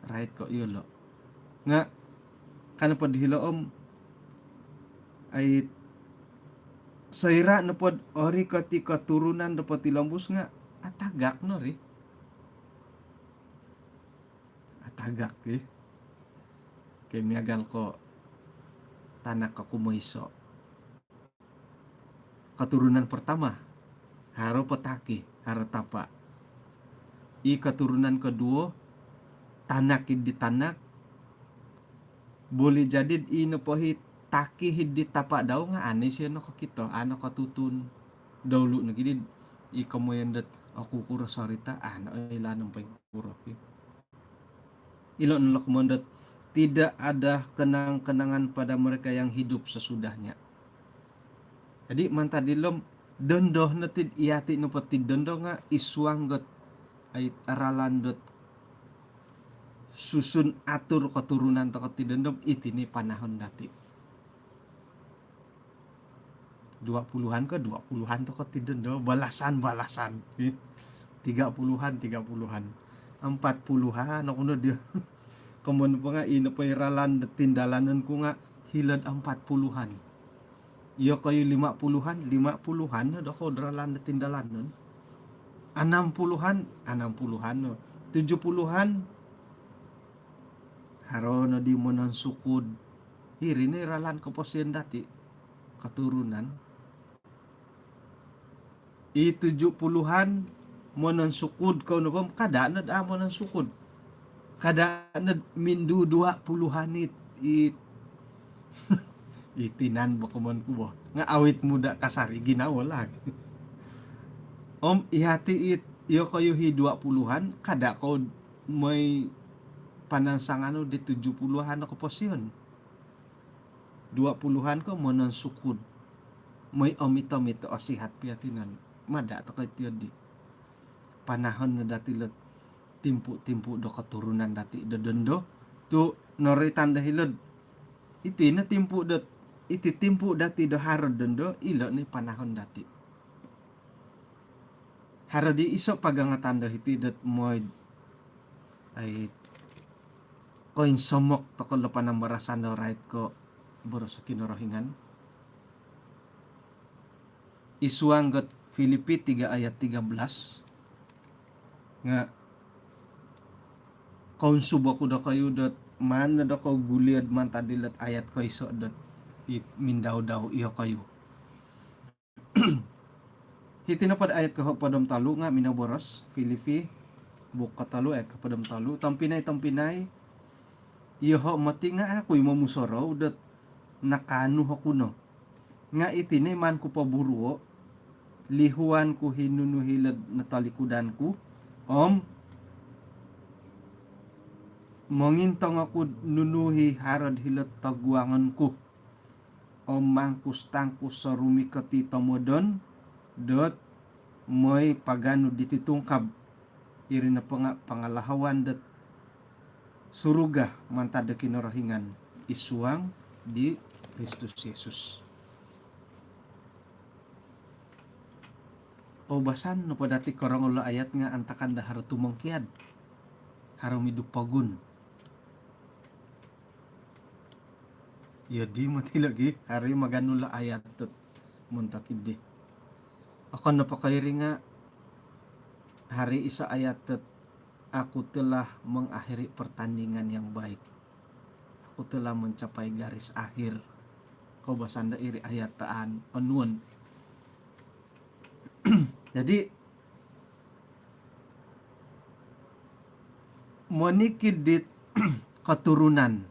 right ko yulo nga kana pod hilo ay sayra na pod ori ka ti katurunan dapat tilambus nga atagak no ri atagak kay miagal ko tanak ka kumoiso katurunan pertama haro pataki haro tapa I keturunan kedua tanak di tanak boleh jadi ino pohi taki hidi tapak daw nga ani siya no kita ano katutun dawlu na gini i kamoyan dat aku kura sarita ano ilanong pa kura ilo nolak mondat tidak ada kenang-kenangan pada mereka yang hidup sesudahnya. Jadi mantadilom dondoh natid iati no pati dondoh nga iswanggot ay aralandot susun atur keturunan to katidendom itini panahon dati 20-an ke 20-an to katidendom balasan 30-an 40-an ako no dia kemun pa nga ino pa iralan tindalanan ko nga hilad 40-an iyo kayo 50-an no dako dralan tindalanan 60-an no 70-an harono di mo ng sukod hiri ni ralan ko po siya dati katurunan 70-an mo ng sukod ko no bang kada na mo ng sukod kada na mindu 20-an itinan ba kuman ko ba nga awit muda kasari ginawa lang ihati iyo kayo hi 20-an kada ko may panansangano di 70-an ako posyon 20-an ko monon sukod may omito-mito o sihat piatinan mada to kay tiyo di panahon na dati lot timpu do keturunan dati do dondo tu noritan dahilod iti na timpu dati do harod dondo ilo ni panahon dati harodi iso pagangatan do iti dot moy ay koin somok to ko lupa ng barasan do right ko boro sa kinorohingan isuanggot Filipi 3 ayat 13 nga kaun subo ko do kayo dot man na do ko guliad man tadilat ayat ko iso dot mindaw daw iyo kayo hitinapad ayat ko padom talu nga minaboros Filipi buka talu ayat ko padom talu tampinay iyo mati nga ako'y mamusoro dot nakano hakuno nga itine man ko paburuo lihuan ko hinunuhilad na talikudan ko mangintong ako nunuhi harad hilot tagwangan ko mangkus tangkus sa rumikati tamodon dot moy pagano dititungkab iri na pangalahawan dot suruga mantada kinorohingan isuang di Kristus Yesus. Basan no padati korong ulo ayat nga antakan da haro tumangkiad haro midupagun ya di mati lagi hari maganula ayat tot muntakid di ako napakairi nga hari isa ayat tot aku telah mengakhiri pertandingan yang baik aku telah mencapai garis akhir kau basanda iri ayat taan onun jadi monikid dit keturunan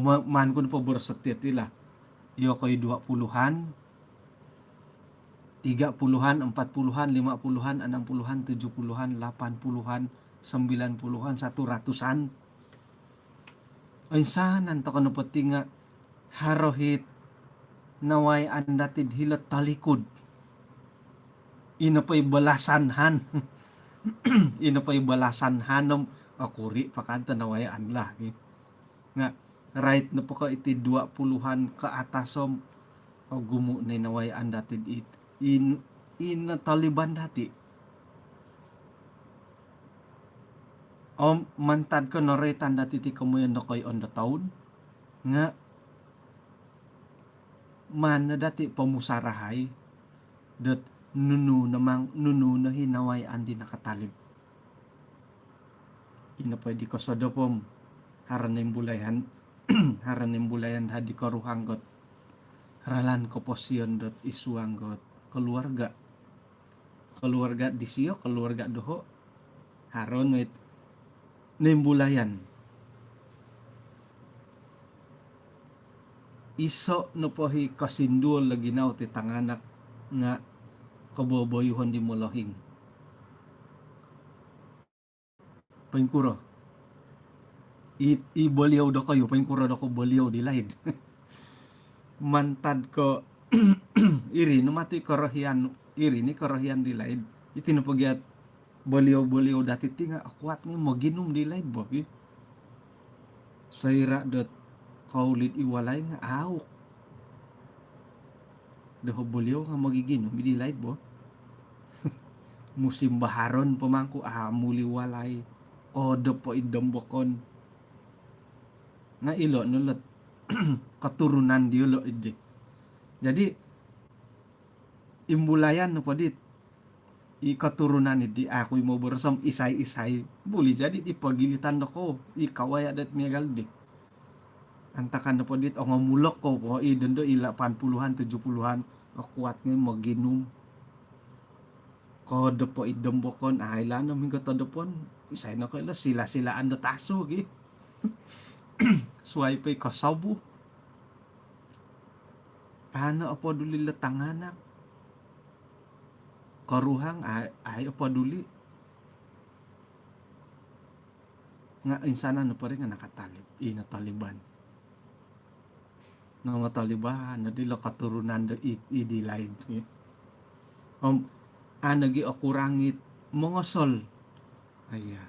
man kun po bersetia tila yo koy 20-an 30-an 40-an 50-an 60-an 70-an 80-an 90-an 100-an insanan to kano pati nga harohit naway andatid hilot talikod ino pa'y balasanhan ino pa'y balasanhanom akuri pakanta nawayaan lah nga right na po ka iti 20-an ka atasom o gumu na nawayaan datid in Taliban dati mantad ko noretan dati ti kamuyan na koy on the town nga man na dati pamusarahay dot nunu na hinawayaan din nakatalib ina pwede ko sa dopom haran bulayan haran bulayan hadi ko ruhanggot haralan ko posyon dot isuanggot keluarga di siyo keluarga doho haron it nimbulayan iso no po hi kasindul lagi na ti tanganak nga kaboboyuhon di molohing paingkuro ibaliw do kayo paingkuro do ko baliw di laid mantad ko iri no mati korohian iri ni korohian di laid itinupugyat baliw dati tinga akwat ni maginom di laid bo sayra dot kaulit iwalay nga awok daho baliw nga magiginom di laid bo musim baharon pemangku muliwalay odo po idombokon nga ilo nulot keturunan dia lo ide jadi imbulayan no podit i keturunan di aku mau bersam isai boleh jadi di pagilitan ko i kawaya dat megal de antakan no podit o ngamulok ko po i dendo i 80-an 70-an kuatnya maginum ko depo idombokon ilan no minggo todopon isay na ko ilo sila-silaan do taso gi suway pa'y kasabu ano apa duli letanganak karuhang ay apa duli nga insana no pa rin nga nakatalib ina taliban nga taliban na dilo katurunan do idilaid ano gi okurangit mongosol aya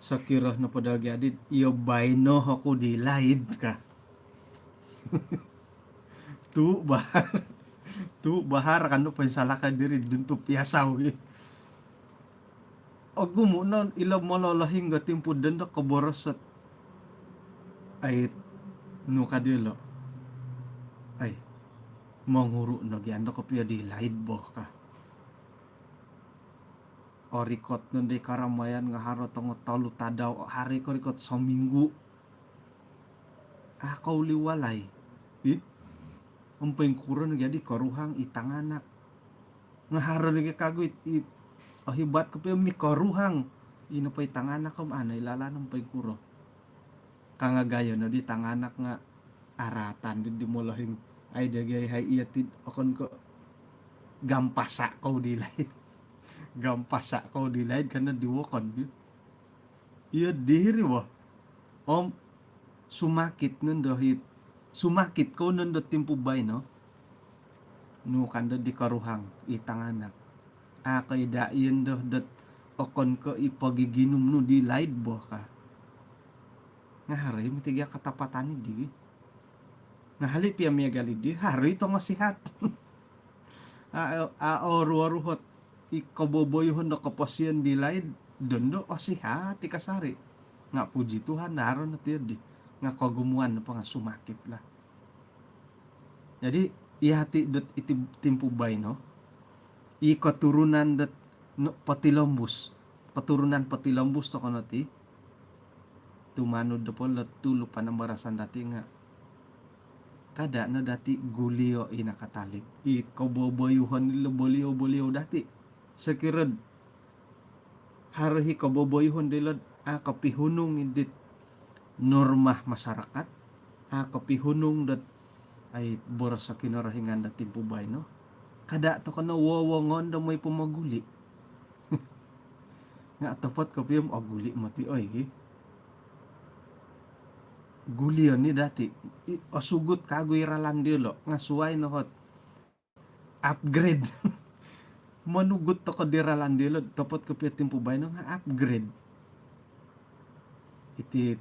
sakira na padagi adit iyo bayno ako dilaid ka tu bahar kan no pensala ka diri dunto piasaw og gumunon ilo mololahing ga timpud dendo kaborosat ay no kadilo ay manguru no giando ko pia dilaid bo ka orikot nundi karamayan nga haro tongo tolu tadaw hari ko rikot seminggu kau liwalay umpeng kurun jadi koruhang itanganak nga haro nige kago hibat ko pa mi koruhang ino pa itanganak kom anay lalanong peng kuro kangagayo no di tanganak nga aratan di molohing ay dagay hay iyatid okon ko gampasa ko dilay gampasa ko dilaid kana diwokon iya diri wa sumakit nun dohit sumakit ko nun do timpubay no kando di karuhang itanganak kay daien do dot okon ko ipagiginum no dilaid bo ka nga hari mitiga katapatan di nga halip ya miya galid di hari to nga sihat ruhot ikaboboyhon na kapasyan dilaid dondo sihat ikasari nga puji Tuhan naron na tiyo di nga kagumuan na pa nga sumakit la jadi ihati dot iti timpubay no ikaturunan dot no, patilombus katurunan patilombus to kono ti tumanod do po tulo pa ng barasan dati nga kada na dati guliyo inakatalib ikaboboyhon nilo boliyo dati sakirad harahi kaboboyhon dilad kapihunong indit normah masyarakat kapihunong dat ay boras sa kinarahingan dating pubay no kada to kana wawongon da may pumaguli nga tapat kapiyom aguli mati oy gulion ni dati asugot kagoy ralan dilo nga suway no hot upgrade manugot to ko diralan dilo tapot ko piatim po bay no nga upgrade iti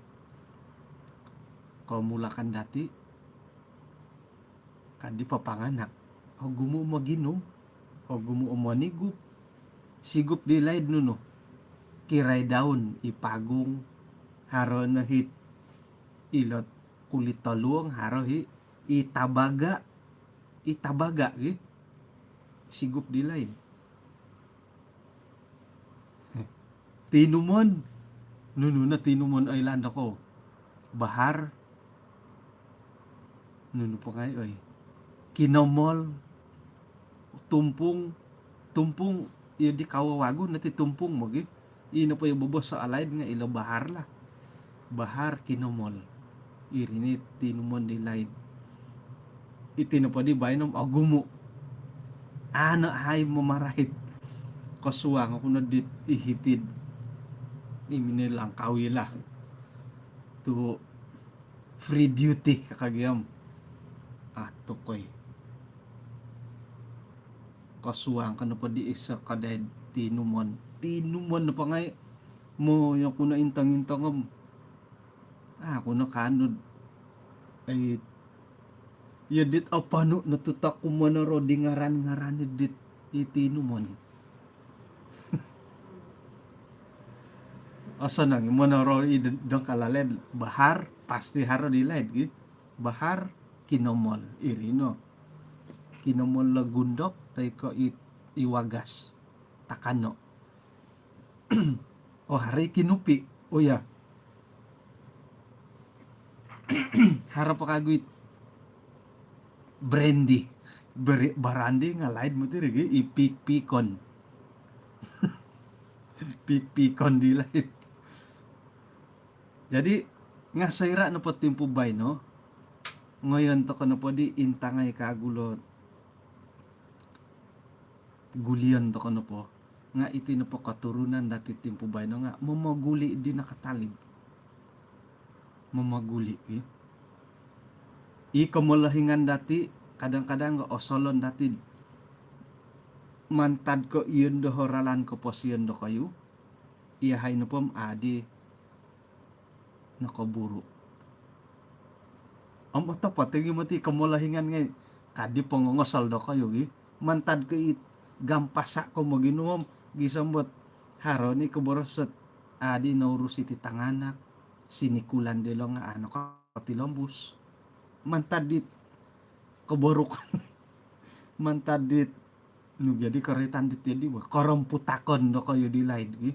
kamulakan dati kadi papanganak o gumu maginom o gumu manigup sigup dilaid nuno kiray daon ipagong haro na hit ilot kulit taluang haro itabaga sigup dilaid tinumon nuno na tinumon ay landa ko bahar nuno po kayo ay kinomol tumpung iyo di kawawago natitumpong mo gi ino pa yung bubos sa alaid nga ilo bahar la bahar kinomol irinit tinumon di laid itino pa di bainom agumo ano ay mamarahit kasuwang ako na dit ihitid iminil ang kawila to free duty kakagyam ato koy kasuwang ka na pa di isa kaday tinumon na pa ngay mo yung kuna intang-intang ako na kanod ay yadit apano natutak ko mo na ro di ngaran dit itinumon asa nang mo na ro idang kalaled bahar pasti haro di laid gi bahar kinomol irino kinomol lagundok tay ko iwagas takano o hari kinupi o ya harap pa kaguit brandy barandi nga laid mo tiri gi ipik-pikon pik-pikon di laid jadi nga sayra na po timpo bay no ngayon to kono po di intangay kagulot gulion to kono po nga iti na po katurunan dati timpo bay no nga mamaguli di nakatalib mamaguli kamulahingan dati kadang-kadang nga osolon dati mantad ko iyon do horalan ko po siyon do kayo iyahay no pom adi nakaburo ang matapat yung mati kamulahingan ngay kadi pangongosol do kayo gi mantad ko gampasa ko maginuom gisambot haro ni kuborosot adi naurus iti tanganak sinikulan dilo nga ano ka tilombus mantadit kaborok mantadit no jadi karetan dit jadi koromputakon do kayo di laid gi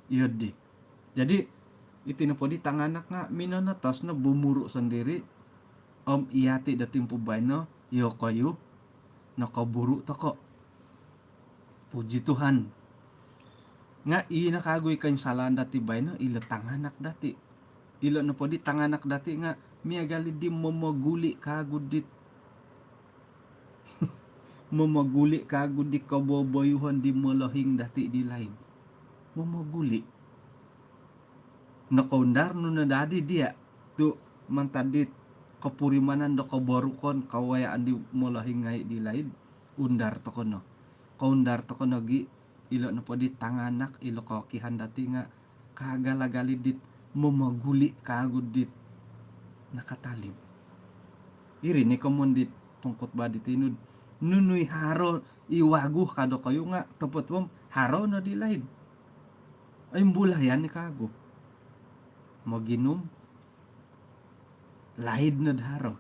yodi jadi itino po di tanganak nga minonotos na bumuro sendiri iyati dating po ba no yo kayo nakaburo to ko puji Tuhan nga nakagoy kang salan dati bay no ilo tanganak dati ilo no po di tanganak dati nga miagali di mamaguli kagud dit mamaguli kagud di kaboboyuhan di molohing dati di lain mamaguli nakaundar no na dadi dia tu mantadit kapurimanan do kaborukon kawayaan di molohing ngay di lain undar to kono kaundar to kono gi ilo no po di tanganak ilo kakihan dati nga kagalagali dit mamaguli kagud dit nakatalib iri ni komon dit tungkot ba dit inud nunuy haro iwagu kado kayo nga tapot mo haro na di lain ay mbulayan ni kago maginom lahid na daharo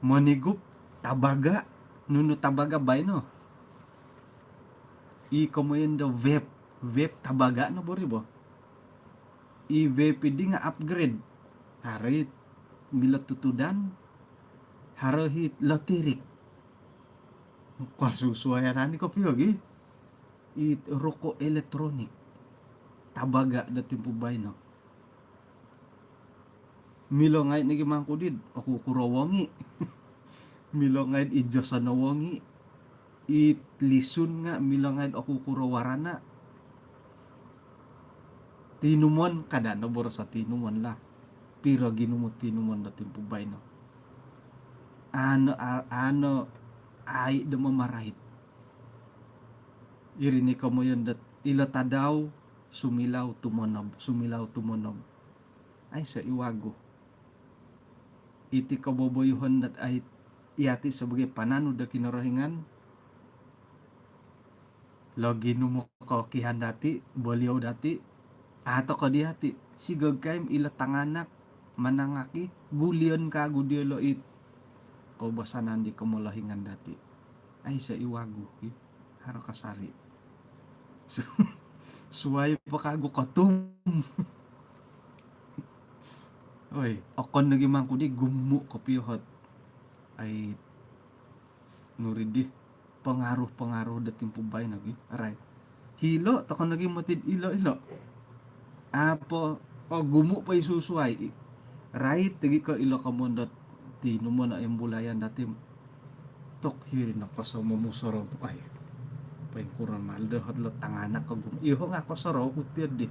manigup tabaga nuno tabaga bay no komoyen do vape tabaga no boribo vape di nga upgrade harit milot tutudan harohit lotirik kasusuayan ni ko piyogi roko elektronik tabaga dati po bay no milongay ni gimangkudid ako kurawongi milongay idyo sa nawongi lisun nga milongay ako kurawarana tinumon kada no boro sa tinumon la pero ginumot tinumon dati po bay no ano ay dumamarait irini ko mo yun dat ilata daw sumilaw tumonob ay sa iwago iti kaboboyuhon dat ay iyati sebagai pananu da kinorohingan logi numo ko kihan dati boliaw dati ato ko di hati sigag kaim ila tanganak manangaki gulion ka gudiolo kobasanan di kamulahingan dati ay sa iwago haro kasari suway pa kago katum oy okon nagimang ko di gumu ko piyot ay nuridi pengaruh-pengaruh da timpo bay nagi right hilo takon lagi matid ilo apo o gumo pa isusuay right tagi ka ilo kamondot di numo na yung bulayan dati tok hirin ako sa mamusoro ay pain kuran maldo hatlo tanganak ka gumo iho nga ako saro kutid di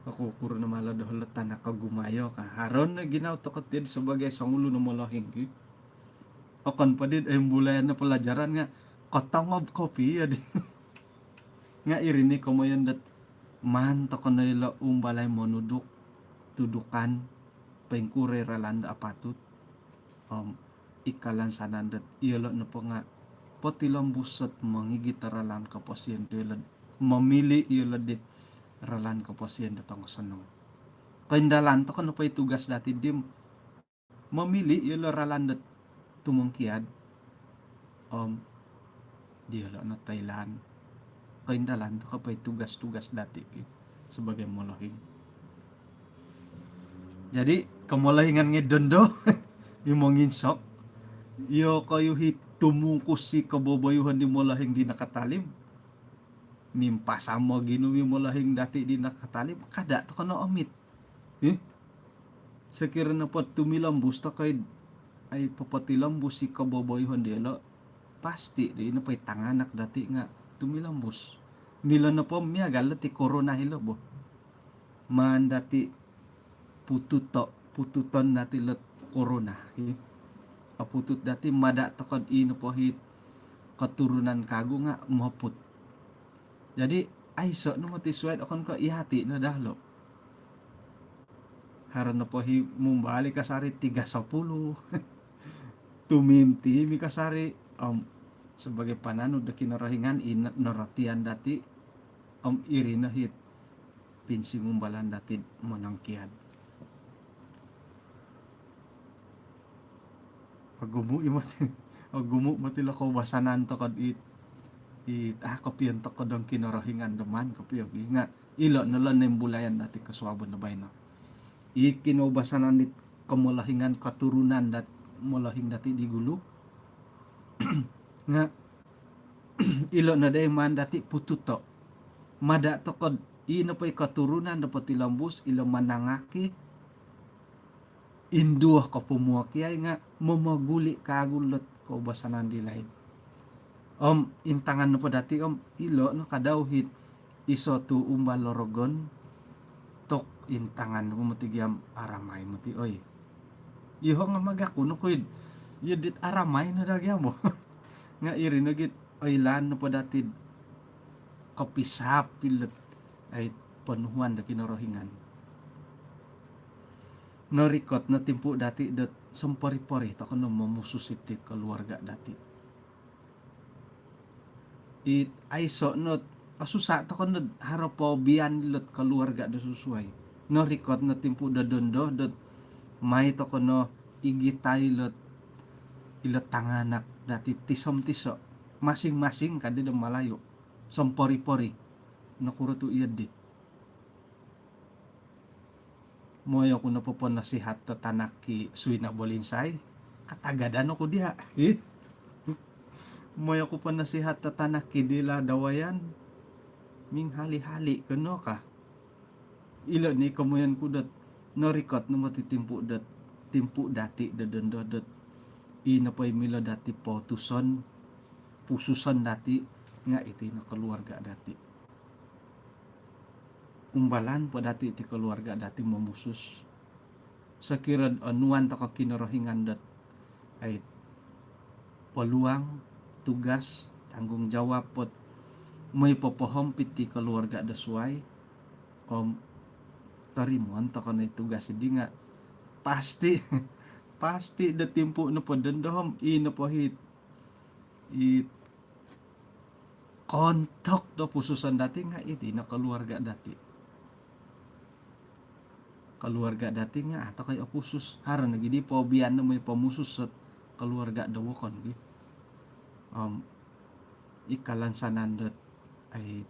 ako kuro na malado halata nakagumayo ka haron na ginaw to kutid sebagai sangulo na malahing akan pa din ay bulayan na pelajaran nga katangob kopi ya di nga irini ko mo yan dat man to kan nila umbalay monuduk tudukan pengkure ralanda apatut ikalan sanandat iyalo na po nga patilang busat mangigit ralan ka pasyente lad mamili iyalo dit ralan ka pasyente tong sanong kaindalan to kan pa itugas dati dim mamili iyalo ralan dat tumungkiad iyalo na Thailand kaindalan to kapay tugas-tugas dati sebagai molahing jadi kemolahingan ngedondo yung manginsok iyo kayo tumungkus si kaboboyuhan di molahing di nakatalim mimpasamo ginumi molahing dati di nakatalim kada to kano amit sekira na pat tumilambus ta kay ay papatilambus si kaboboyuhan di lo pasti di na pay tanganak dati nga tumilambus nila na po miyagal ti corona hilo bo man dati pututon dati lot corona aputut dati mada takod ino po hit katurunan kago nga maput jadi ay so no mati suwed akon ko ihati na dahlo haron na po hi mumbali kasari 30 tumimti mi kasari sebagai pananod da kinarahingan naratian dati iri na hit pinsi mumbalan dati manangkiad gumu matila ko basanan to kad it kapiyan to kadang kinarahingan daman kapiyo nga ilo nalan na bulayan dati kaswabon na bay no ikinobasanan dit kamulahingan katurunan dat mulahing dati di gulo nga ilo na day man dati pututo mada to kod ino pa'y katurunan dapat tilambus ilo manangaki induah ka pumuakyay nga mamaguli kagulot ko basanan dilay intangan no pa dati ilo no kadawhit iso tu umbalorogon tok intangan mo matigyam aramay mo ti oy iho nga magakuno ko yedit aramay na dagya mo nga iri nagit oilan no pa dati kapisap pilet ay panuhan da kinorohingan norikot na timpo dati dat sampari-pari ta kuno mamususit keluarga dati it ay so not asusa ta kuno harapobian lot keluarga da susuay norikot na timpo da dondo dat may ta kuno igitay lot ilot tanganak dati tisom-tiso masing-masing kadi da malayo sampari-pari nakuro tu iyad di moyo ko na po nasihat ta tanak ki suina bolinsay katagadan ko diha moyo ko po nasihat ta tanak ki dila dawayan ming hali-hali kano ka ilo ni kamuyan ko dat norikot no matitimpu dat timpu dati dadondo dat ina pay milo dati potuson pususon dati nga iti na keluarga dati umbalan po dati iti keluarga dati mamusus sakirad anuan ta kinarahingan dat ay paluang tugas tanggung jawab pot may papahompit ti keluarga dasway tarimuan ta kanay tugas di nga pasti pasti da timpo na po dandahom ina po hit kontok do pususan dati nga iti na keluarga dati nga ato kay pusus haron nagidi pobian na may pamusus sa keluarga dawokon ikalansanan dat ay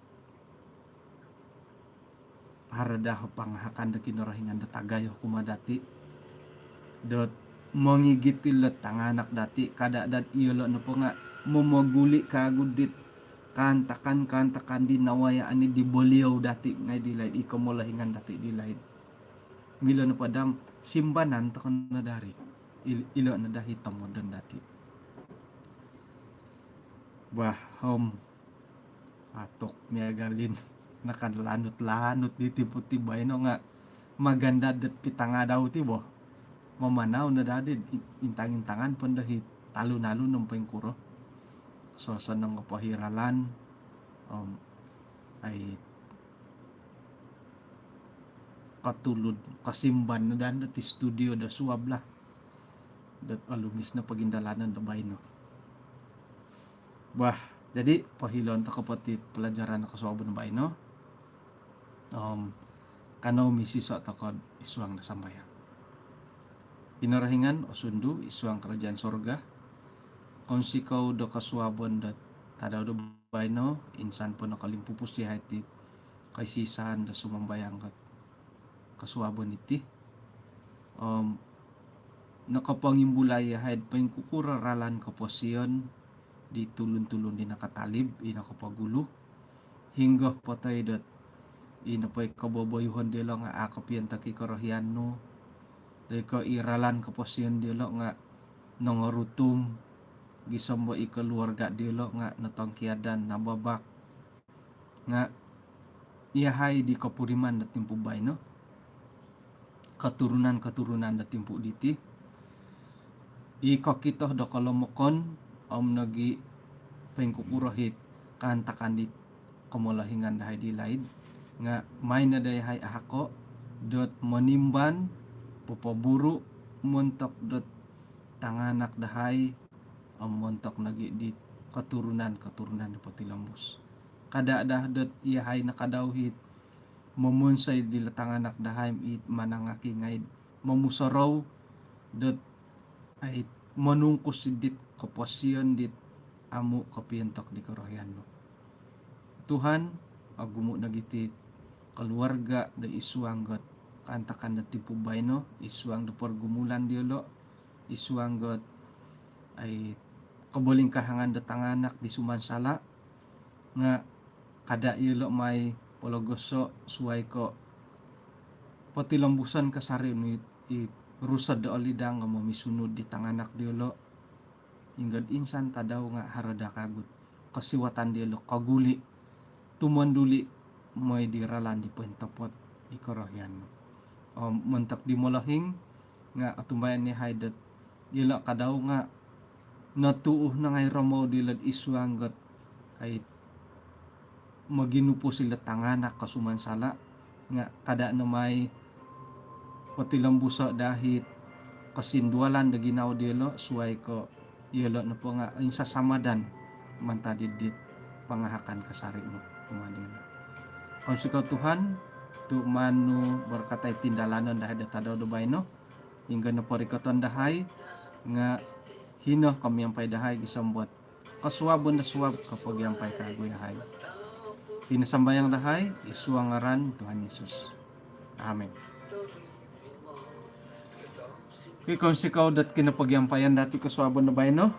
para dah panghakan da kinarahingan da tagayo kumadati dot mangigit tilat tanganak dati kada dat iyolo na po nga momaguli kagudit kantakan di nawaya ani di boliaw dati ngay dilayd iko mo lahingan dati dilayd milo na padam simbanan to na dari ilo na dahi tamodon dati bah atok miagalin nakanlanot-lanot di tipot-tibay no nga maganda dat pitanga daw ti bo mamanaw na dadi intang-intangan pun dahi talo-nalo ng pengkuro so sa nang kapahiralan ay katulod kasimban na dan ti studio da suwab lah dat alumis na pagindalanan da bayno bah jadi pahilon ta kapatid pelajaran na kasuwabon na bayno kanaw misiso takod isuang na sambayan inarahingan o sundu isuang kerajaan sorga kung sikaw do kasuwabon dat tadaw do bayno insan po nakalimpupos di hati kay sisahan da sumambayang kat kasuwabon iti nakapangimbulay haid pa yung kukuraralan kaposiyon di tulun-tulun di nakatalib inakapagulo hingga patay dat inapay kababayuhan di lang nga akap yan takikarahian no dahil ka iralan kaposiyon di lang nga nangarutum gisamba ikaluarga di lang nga natangkiadan nababak nga iyahay di kapuriman na timpubay no katurunan na timpu diti ikakito da kalamokon nagi pengkukurahit kantakan di kamulahingan dahay dilayd nga may na dahay ahako dot manimban pupaburu montok dot tanganak dahay montok nagi di katurunan na patilambus kada dah dot iyahay nakadawhit mamunsay di latanganak dahay it manangaki ngay mamusaraw dot ay manungkus dit kapasyon dit amu kapientok di karahian no Tuhan agumo nagiti keluarga da isuanggot kantakan da tipubay no isuang da pergumulan diolo isuanggot ay kaboling kahangan da tanganak di sumansala nga kada ilo may pologoso suway ko patilambusan kasari no it rusad da alidang nga mamisunod di tanganak diolo hingga insan tadaw nga harada kagut kasiwatan diolo kaguli tumanduli may diralan di pentapot ikarahyan mentak di molahing nga atumbayan ni haydat ila kadaw nga natuuh na ngay ramo dilad iswanggat ay maginupo sila tanganak kasumansala nga kada na may patilambusa dahit kasindualan da ginaw diolo suway ko iyalo na po nga yung sasamadan mantadidit pangahakan kasari mo pumadin kung sikaw Tuhan tu manu berkatay tindalanon dahil datadaw dubay no hingga na po rikoton dahay nga hino kami yang pay dahay gisambot kasuwabon na suwab kapag yang pay kaguyahay pinasambayang dahay isuangaran Tuhan Yesus Amen. Okay, kung sikaw dat kinapagyampayan dati kasuwabon na bay no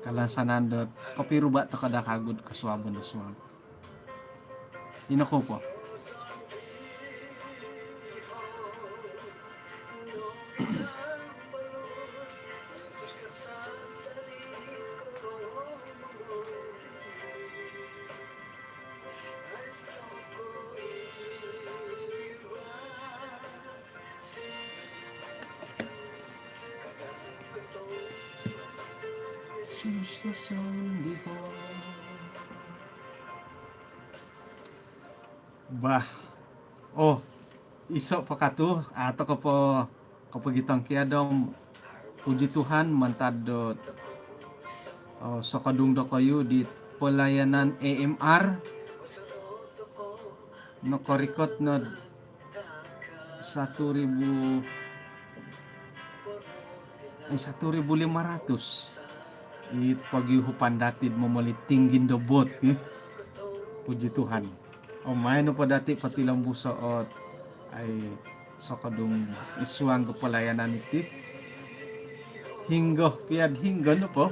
kalansanan dat kapiro ba ta kada kagud kasuwabon na suwab inako po bah iso pa katu ato ko po kapagitang kiadom puji Tuhan mantadot sa kadungdo kayo di pelayanan AMR no korikot no 1,500 it pagihupan datid mamalitinggin dobot puji Tuhan may no pa dati patilambusa ot ay So kadung iswang ko palayanan iti hinggo piad hinggo no po.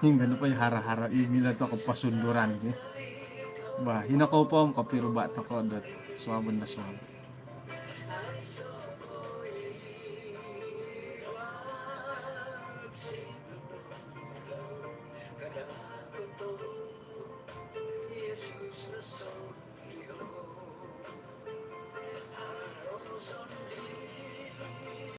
Hinggo no po yung hara-hara imila to ko pasunduran ni. Ba hinako po ang kapiro ba to ko dot swabon na swab.